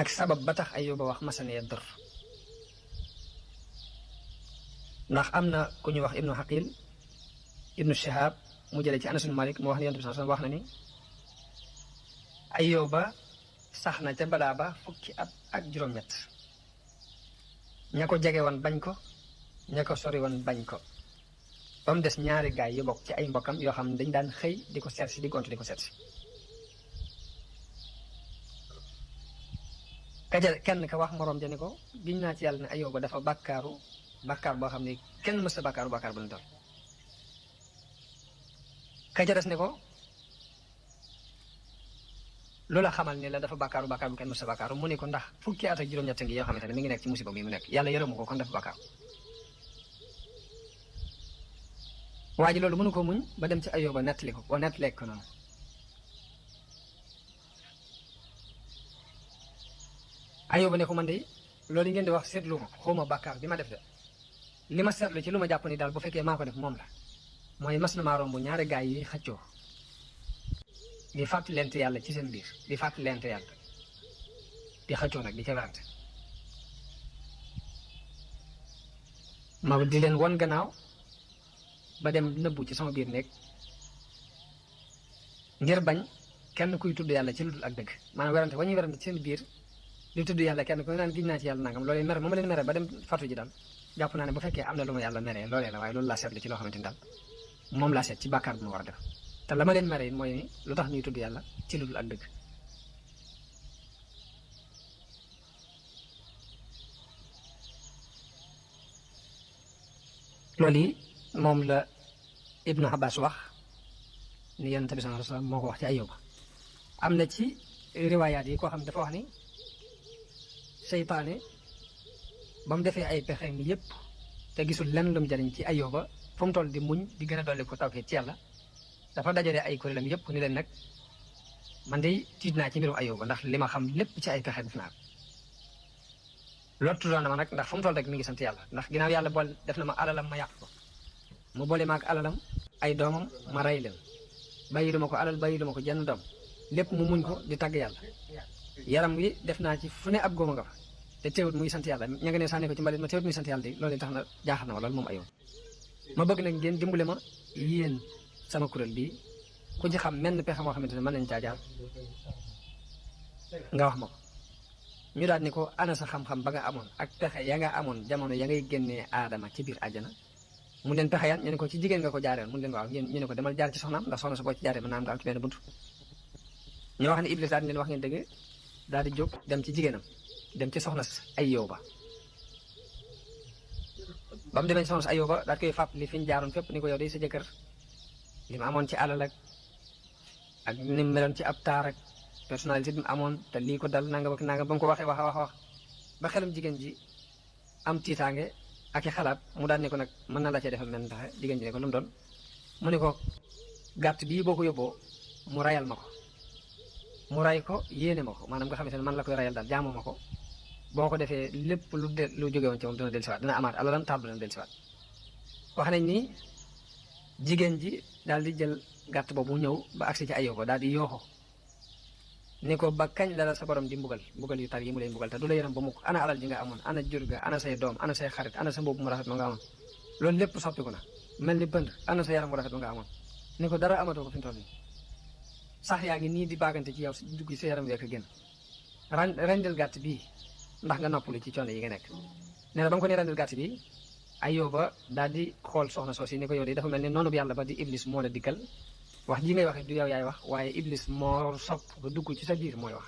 S2: ak sabab ba tax Ayyuba wax masaniya dur ndax am na ku ñuy wax ibnu Xaqil ibnu Shihab mu jëlee ci Anas ibn Malik mu wax ne Yonent bi sallallahu alayhi wasallam wax na ni Ayyuba sax na ca balaa ba fukki at ak juróom-ñett ña ko jege woon bañ ko ña ko sori woon bañ ko ba mu des ñaari gaay yu bokk ci ay mbokkam yoo xam ne dañ daan xëy di ko seet si di gontu di ko seet si kenn ka wax moroom ja ne ko giñ naa ci yàlla ne Ayyuba dafa bàkkaar boo xam ne kenn mës a bàkkaaru bàkkaar bu ñu toll ka ca des ne ko loola xamal ne la dafa bàkkaaru bu kenn mës a bàkkaaru mu ne ko ndax fukki at ak juróom-ñett ngi yoo xamante ne mi ngi nekk ci musiba mi mu nekk yàlla yërëmu ko kon dafa bàkkaaru waa ji loolu mënu ko muñ ba dem ci Ayyuba nettali ko nettalee ko noonu Ayyuba ne ko man de loolu yi ngeen di wax seetlu ma xawma bàkkaar bi ma def de li ma seetlu ci lu ma jàpp ni daal bu fekkee maa ko def moom la mooy mas na maa romb ñaari gaay yi xëccoo di fàttalente yàlla ci seen biir di fàttalente yàlla di xëccoo nag di ca werante ma di leen won gannaaw ba dem nëbbu ci sama biir néeg ngir bañ kenn kuy tudd yàlla ci lu dul ak dëgg maanaam werante wa ñuy werante ci seen biir di tudd yàlla kenn ku naan giñ naa ci yàlla nangam loolee mere moom leen mere ba dem fatu ji daal jàpp naa ne bu fekkee am na lu ma yàlla meree loolee la waaye loolu laa seetlu ci loo xamante ni daal moom laa seet ci bàkkaar bu ma war a def te la ma leen mere mooy ni lu tax ñuy tudd yàlla ci lu dul ak dëgg loolu yi moom la Ibnu Abbas wax ni Yonent bi sallallahu alayhi wasallam moo ko wax ci Ayyuba am na ci riwaayaat yi koo xam dafa wax ni seytaane
S3: ba mu defee ay pexeem yépp te gisul lenn lu mu jariñ ci Ayyuba fu mu toll di muñ di gën a dolli ko tawfeex ci yàlla dafa dajale ay kuréelam yépp ni leen nag man de tiit naa ci mbirum Ayyuba ndax li ma xam lépp ci ay pexe def naa ko lottu doon na ma nag ndax fu mu toll rek mi ngi sant yàlla ndax ginnaaw yàlla bool def na ma alalam ma yàq ko mu boole ma ak alalam ay doomam ma rey leen bàyyi duma ko alal bàyyi duma ko jenn doom lépp mu muñ ko di tàgg yàlla yaram wi def naa ci fu ne ab góoma nga fa te teewut muy sant yàlla ña nga ne sànni ko ci mbalit ma teewut muy sant yàlla di loolu tax na jaaxal na ma loolu moom Ayyuba ma bëgg nag ngeen dimbale ma yéen sama kuréel bii ku ci xam menn pexe moo xamante ne mën nañ caa jaar nga wax ma ko ñu daal ni ko ana sa xam-xam ba nga amoon ak pexe ya nga amoon jamono ya ngay génnee aadama ci biir àjjana mu leen pexe yan ñu ne ko ci jigéen nga ko jaareel mu leen waaw ñu ne ko demal jaar ci soxnaam ndax soxna sa boo ci jaaree mën naa am nga am ci benn buntu ñu wax ne Iblis daal di leen wax ngeen dëgg daal di jóg dem ci jigéenam dem ci soxna Ayyuba ba mu demee ci soxna Ayyuba daal koy fàpp li fi ñu jaaroon fépp ni ko yow day sa jëkkër li mu amoon ci alal ak ni mu meloon ci ab taar ak personnalité bi mu amoon te lii ko dal nangam ak nangam ba mu ko waxee wax ba xelum jigéen ji am tiitaange ak i xalaat mu daan ne ko nag mën na la cee defal mel ndax jigéen ji ne ko lu mu doon mu ne ko gàtt bii boo ko yóbboo mu rayal ma ko mu ray ko yéene ma ko maanaam nga xamante ne man la koy rayal daal jaamoo ma ko boo ko defee lépp lu jóge woon ci moom dina dellusiwaat dina amaat alalam taal dina dellusiwaat wax nañ ni jigéen ji daal di jël gàtt boobu ñëw ba agsi ci Ayyuba daal di yooxo ni ko ba kañ la sa borom di mbugal yu tar yi mu lay mbugal te du la yaram ba mukk ana alal ji nga amoon ana jur ga ana say doom ana say xarit ana sa mbubb mu rafet ma nga amoon loolu lépp soppiku na mel ni bënd ana sa yaram mu rafet ma nga amoon ni ko dara amatoo ko fi mu toll nii sax yaa ngi nii di baagante ci yow si dugg sa yaram week génn rendil gàtt bii ndax nga noppalu ci coono yi nga nekk nee na ba mu ko ne rendil gàtt bi Ayyuba daal di xool soxna soosi ni ko yow de dafa mel ni noonu bu yàlla ba di Iblis moo la dikkal wax ji ngay waxee du yow yaay wax waaye Iblis moo sopp ba dugg ci sa biir mooy wax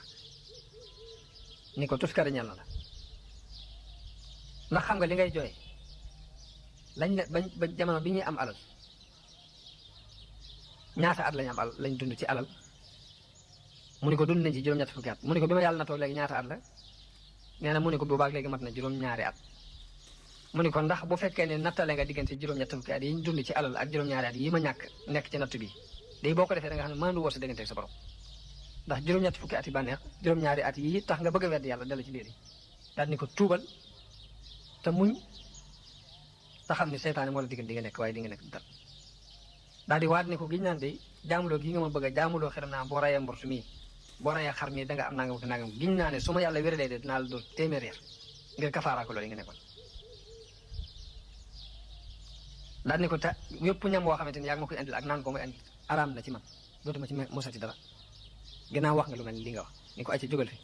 S3: ni ko tuskare ñal na la ndax xam nga li ngay jooy lañ ne ba jamono bi ñuy am alal ñaata at lañ am alal lañ dund ci alal mu ni ko dund nañ ci juróom-ñett fukki at mu ni ko bi ma yàlla na toog léegi ñaata at la nee na mu ni ko boobaag léegi mat na juróom-ñaari at mu ni ko ndax bu fekkee ne nattale nga diggante juróom-ñett fukki at yi ñu dund ci alal ak juróom-ñaari at yi ma ñàkk nekk ci natt bi day boo ko defee da nga xam ne mënul woo sa diggante ak sa borom ndax juróom-ñett fukki at yi bànneex juróom-ñaari at yi tax nga bëgg a wedd yàlla dellu ci biir yi daal ni ko tuubal te muñ te xam ne seytaane moo la digal di nga nekk waaye di nga nekk dal daal di waat ni ko giñ naan de jaamuloo gi nga ma bëgg a jaamuloo xelam naa boo rayee mbortu mii boo rayee xar mii da nga am nangam ak nangam giñ naa ne su ma yàlla wéralee de dinaa la doon téeméer yar ngir kafaara ko loolu yi nga nekkoon daal ni ko te yëpp ñam woo xamante ni yaa ngi ma koy indil ak naan ko muy indi araam na ci man dootuma ci mosati dara gannaaw wax nga lu mel ni li nga wax ni ko ay ci jógal fi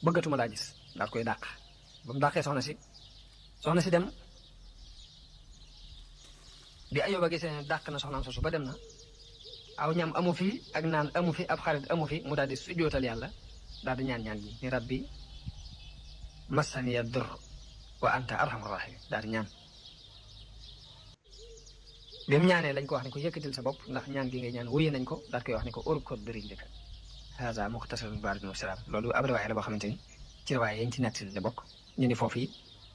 S3: bëggatuma laa gis daal koy dàq ba mu dàqee soxna si dem bi Ayyuba gisee ne dàq na soxnaam soosu ba dem na aw ñam amu fi ak naan amu fi ab xarit amu fi mu daal di sujjootal yàlla daal di ñaan gi ni rabbi massaniya dur wa anta arhamur rahim daal di ñaan bi mu ñaanee lañ ko wax ne ko yëkkatil sa bopp ndax ñaan gi ngay ñaan wuyu nañ ko daal koy wax ne ko urkod biri njëkk haza muxtasarun baridun wa sharaab loolu ab riwaaya la boo xamante ni ci riwaaya yañ ci nettali la bokk ñu ni foofu yi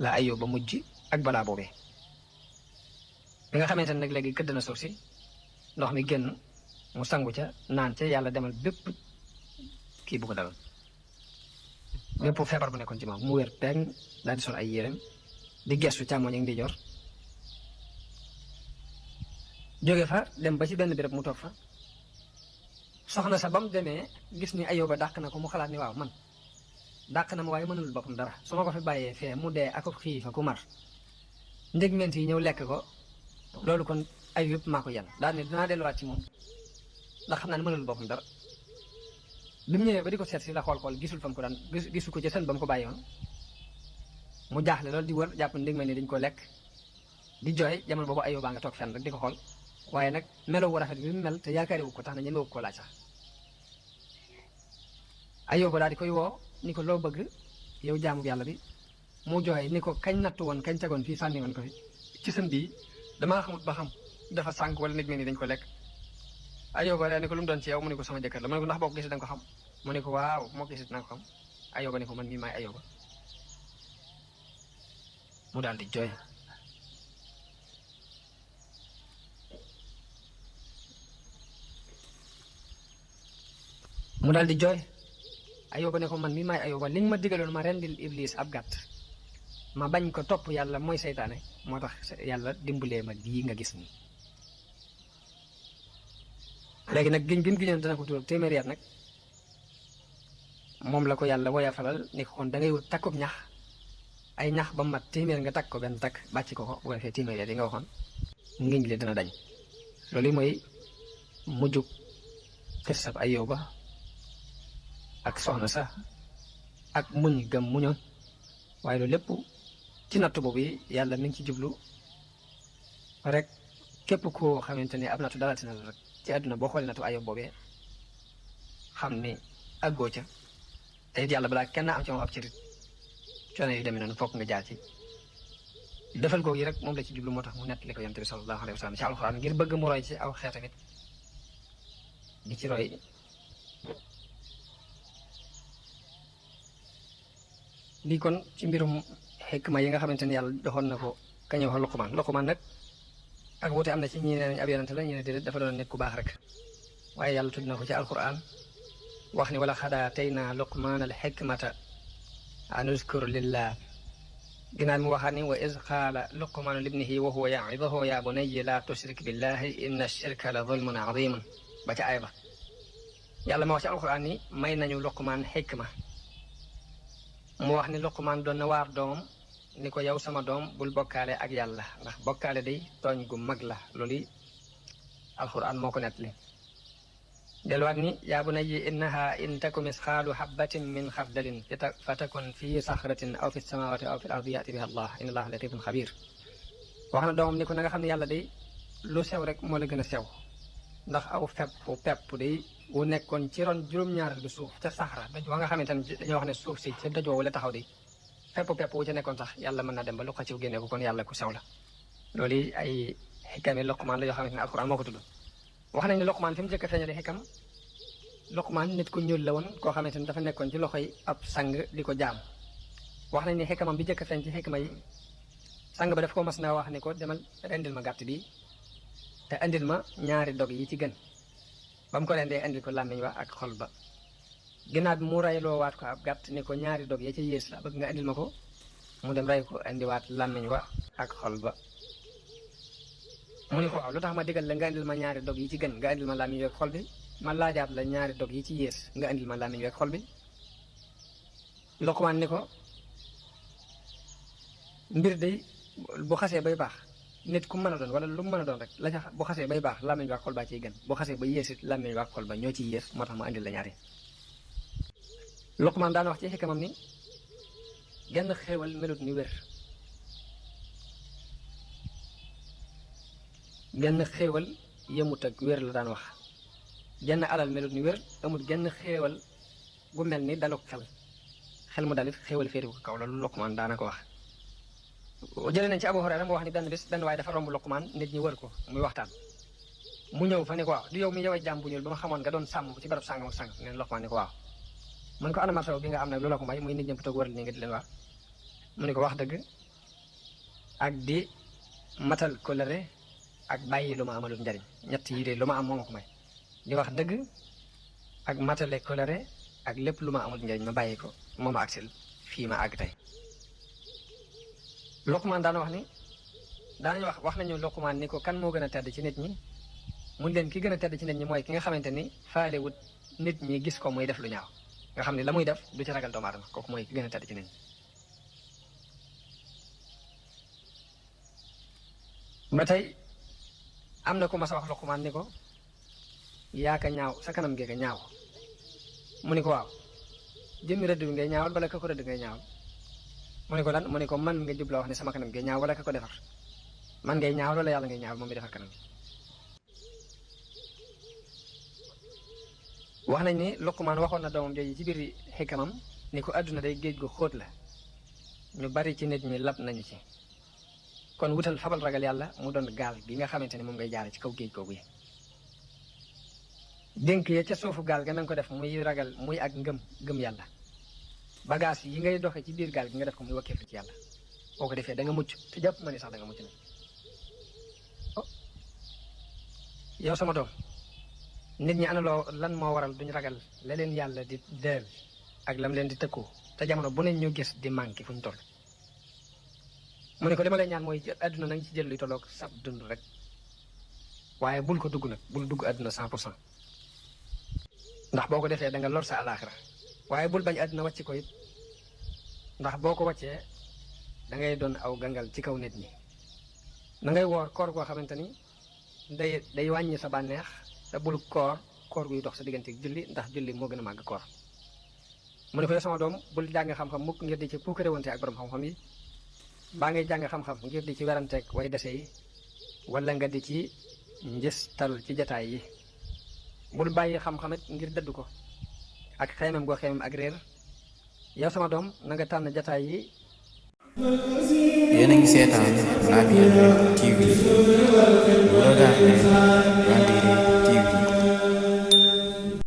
S3: la Ayyuba mujj ak balaa boobee bi nga xamante ne nag léegi këdd na suuf si ndox mi génn mu sangu ca naan ca yàlla demal bépp kii bu ko daloon bépp feebar bu nekkoon ci moom mu wér peeg daal di sol ay yérem di gestu càmmoñ ak ndijoor jóge fa dem ba ci benn béréb mu toog fa soxna sa ba mu demee gis ni Ayyuba dàq na ko mu xalaat ni waaw man dàq na ma waaye mënul boppam dara su ma ko fi bàyyee fee mu dee ak xiif ak mar ndégment yi ñëw lekk ko loolu kon ay yëpp maa ko yan daal ne dinaa delluwaat ci moom ndax xam naa ne mënul boppam dara bi mu ñëwee ba di ko seet si la xool gisul fa mu ko daan gisul ko ci seen ba mu ko bàyyi woon mu jaaxle loolu di wër jàpp ndégment ni dañ ko lekk di jooy jamono boobu Ayyuba nga toog fenn rek di ko xool waaye nag melo wu rafet bi mu mel te yaakaari wu ko tax na ñemewu ko laaj sax Ayyuba daal di koy woo ni ko loo bëgg yow jaamu yàlla bi mu jooy ni ko kañ nattu woon kañ tegoon fii sànni woon ko fi ci sën bii damaa xamut ba xam dafa sànk wala nit ni dañ ko lekk Ayyuba daal ni ko lu mu doon ci yow mu ne ko sama jëkkër la mu ne ko ndax boo ko gisee da nga ko xam mu ne ko waaw moo ko gisee dina ko xam Ayyuba ni ko man mii maay Ayyuba mu daal di jooy Ayuba ne ko man mi maay Ayuba li nga ma digaloon ma rendil Iblis ab gàtt ma bañ ko topp yàlla mooy seytaane moo tax yàlla dimbalee ma lii nga gis nii léegi nag giñ bi mu giñoon dana ko tuur téeméeri at nag moom la ko yàlla woyafalal ni ko kon da ngay wut takkub ñax ay ñax ba mat téeméer nga takk ko benn takk bàcc ko bu ko defee téeméeri at yi nga waxoon ngiñ li dana dañ loolu mooy mujjug xissab Ayuba ak soxna sax ak muñ gëm muñoon waaye loolu lépp ci natt boobu yi yàlla mi ngi ci jublu rek képp koo xamante ni ab nattu dalati na la rek ci àdduna boo xoolee nattu Ayuba boobee xam ni àggoo ca te it yàlla balaa kenn am ci moom ab cërit coono yu demee noonu fokk nga jaar ci defal ko yi rek moom la ci jublu moo tax mu nettali ko yonent bi sallallahu alayhi wa sallam ci alxuraan ngir bëgg mu roy ci aw xeet tamit di ci roy lii kon ci mbirum xikma yi nga xamante ni yàlla joxoon na ko kañu wax Luqmaan nag ak wuute am na ci ñi ne nañ ab yonent la ñu ne déedéet dafa doon nit ku baax rek waaye yàlla tudd na ko ci alquran wax ni wala xad aataynaa Luqmaana al xikmata an uskur lillah ginnaaw mu waxaat ni wa iz qaala Luqmaanu libnihi wa huwa ya'iduhu ya bunayya laa tushrik billahi inna shirka la zulmun azimun ba ca aaya ba yàlla ma wax ci alquran ni may nañu Luqmaan xikma mu wax ni Luqmaan doon na waar doomam ni ko yow sama doom bul bokkaale ak yàlla ndax bokkaale day tooñ gu mag la loolu alquran moo ko nettali delluwaat ni yaa bunayya innaha in taku misqaalu habbatin min xardalin fa takun fi saxratin aw fi samawati aw fi l ardi yati biha allah inna allaha latifun xabir wax na doomam ni ko na nga xam ne yàlla day lu sew rek moo la gën a sew ndax aw pepp day wu nekkoon ci ron juróom-ñaareel bi suuf ca saxra daj wa nga xamante ne dañoo wax ne suuf si ca daj woowu la taxaw di pepp wu ca nekkoon sax yàlla mën na dem ba lu xaciw génne ko kon yàlla ku sew la loolu ay xikami Luqmaan la yoo xamante ne alquran moo ko tudd wax nañ ne Luqmaan fi mu njëkk a feeñale xikam Luqmaan nit ku ñuul la woon koo xamante ne dafa nekkoon ci loxoy ab sang di ko jaam wax nañ ne xikamam bi njëkk a feeñ ci xikma yi sang ba daf ko mas naa wax ne ko demal rendil ma gàtt bi te andil ma ñaari dog yi ci gën ba mu ko rendee andil ko làmmiñ wa ak xol ba ginnaaw bi mu rayloo waat ko ab gàtt ni ko ñaari dog ya ca yées la bëgg nga andil ma ko mu dem ray ko andiwaat làmmiñ wa ak xol ba mu ni ko waaw lu tax ma digal la nga andil ma ñaari dog yi ci gën nga andil ma làmmiñ wi ak xol bi ma laajaat la ñaari dog yi ci yées nga andil ma làmmiñ wi ak xol bi Luqmaan ni ko mbir day bu xasee bay baax nit ku mën a doon wala lu mu mën a doon rek la ca bu xasee bay baax làmmiñ wa ak xol baa ciy gën bu xasee ba yéesit làmmiñ wa ak xol ba ñoo ciy yées moo tax ma andil la ñaari Luqmaan daan wax ci xikamam ni genn xéewal melut ni wér genn xéewal yemut ak wér la daan wax genn alal melut ni wér amul genn xéewal gu mel ni daluk xel mu dalit xéewal féeri ko kaw loolu Luqmaan daana ko wax jëlee nañ ci Abu Hurayra mu wax ni benn bis benn waaye dafa romb Luqmaan nit ñi wër ko muy waxtaan mu ñëw fa ni ko waaw du yow mi yow a jàmm bu ñuul ba ma xamoon nga doon sàmm ci barab sàngam ak sàngam neen Luqmaan ni ko waaw mu ne ko ana martaw bi nga am nag loola ko may muy nit ñëpp toog wëral nii nga di leen wax mu ne ko wax dëgg ak di matal kóllëre ak bàyyi lu ma amalul njariñ ñett yi de lu ma am moo ma ko may di wax dëgg ak matale kóllëre ak lépp lu ma amul njariñ ma bàyyi ko moo ma agsil fii ma àgg tey Luqmaan daana wax ni daanañu wax nañu Luqmaan ni ko kan moo gën a tedd ci nit ñi mun leen ki gën a tedd ci nit ñi mooy ki nga xamante ni faale wut nit ñi gis ko muy def lu ñaaw nga xam ne la muy def du ci ragal doomu aadama kooku mooy ki gën a tedd ci nit ñi ba tey am na ku ma sa wax Luqmaan ni ko yaaka ñaaw sa kanam geeka ñaaw mu ni ko waaw jëmmi rëdd bi ngay ñaawal bala ka ko rëdd ngay ñaawal mu ne ko lan mu ne ko man nga jubloo wax ne sama kanam ngay ñaaw wala ka ko defar man ngay ñaaw wala yàlla ngay ñaaw moom mi defar kanam wax nañ ni Luqmaan waxoon na doomam jooju ci biir xikamam ni ko àdduna day géej gu xóot la ñu bari ci nit ñi lab nañu ci kon wutal fabal ragal yàlla mu doon gaal gi nga xamante ne moom ngay jaare ci kaw géej googu yi dénk ya ca suufu gaal ga na nga ko def muy ragal muy ak ngëm yàlla bagage yi ngay doxe ci biir gaal gi nga def ko muy wakkeefu ci yàlla boo ko defee da nga mucc te jàpp ma ne sax da nga mucc nag yow sama doom nit ñi ana loo lan moo waral duñ ragal la leen yàlla di deel ak lam leen di tëkkoo te jamono bu ne ñu gis di manqué fu ñu toll mu ne ko li ma lay ñaan mooy àdduna na nga ci jël luy tolloog sab dund rek waaye bul ko dugg nag bul dugg àdduna 100% ndax boo ko defee da nga lor sa alaaxira waaye bul bañ àdduna wàcc ko it ndax boo ko wàccee da ngay doon aw gangal ci kaw nit ñi na ngay woor koor goo xamante ni day wàññi sa bànneex te bul koor guy dox sa diggante julli ndax julli moo gën a màgg koor mu ne ko yow sama doom bul jàng xam-xam mukk ngir di ci puukare wante ak borom xam-xam yi baa ngay jàng xam-xam ngir di ci weranteeg way dese yi wala nga di ci njëstal ci jataay yi bul bàyyi xam-xamit ngir dëdd ko ak xeymam goo xeymam ak réer yow sama doom na nga tànn jataay yi.
S1: yéen a ngi seetaan Laamyane TV. Vous regardez Rambiré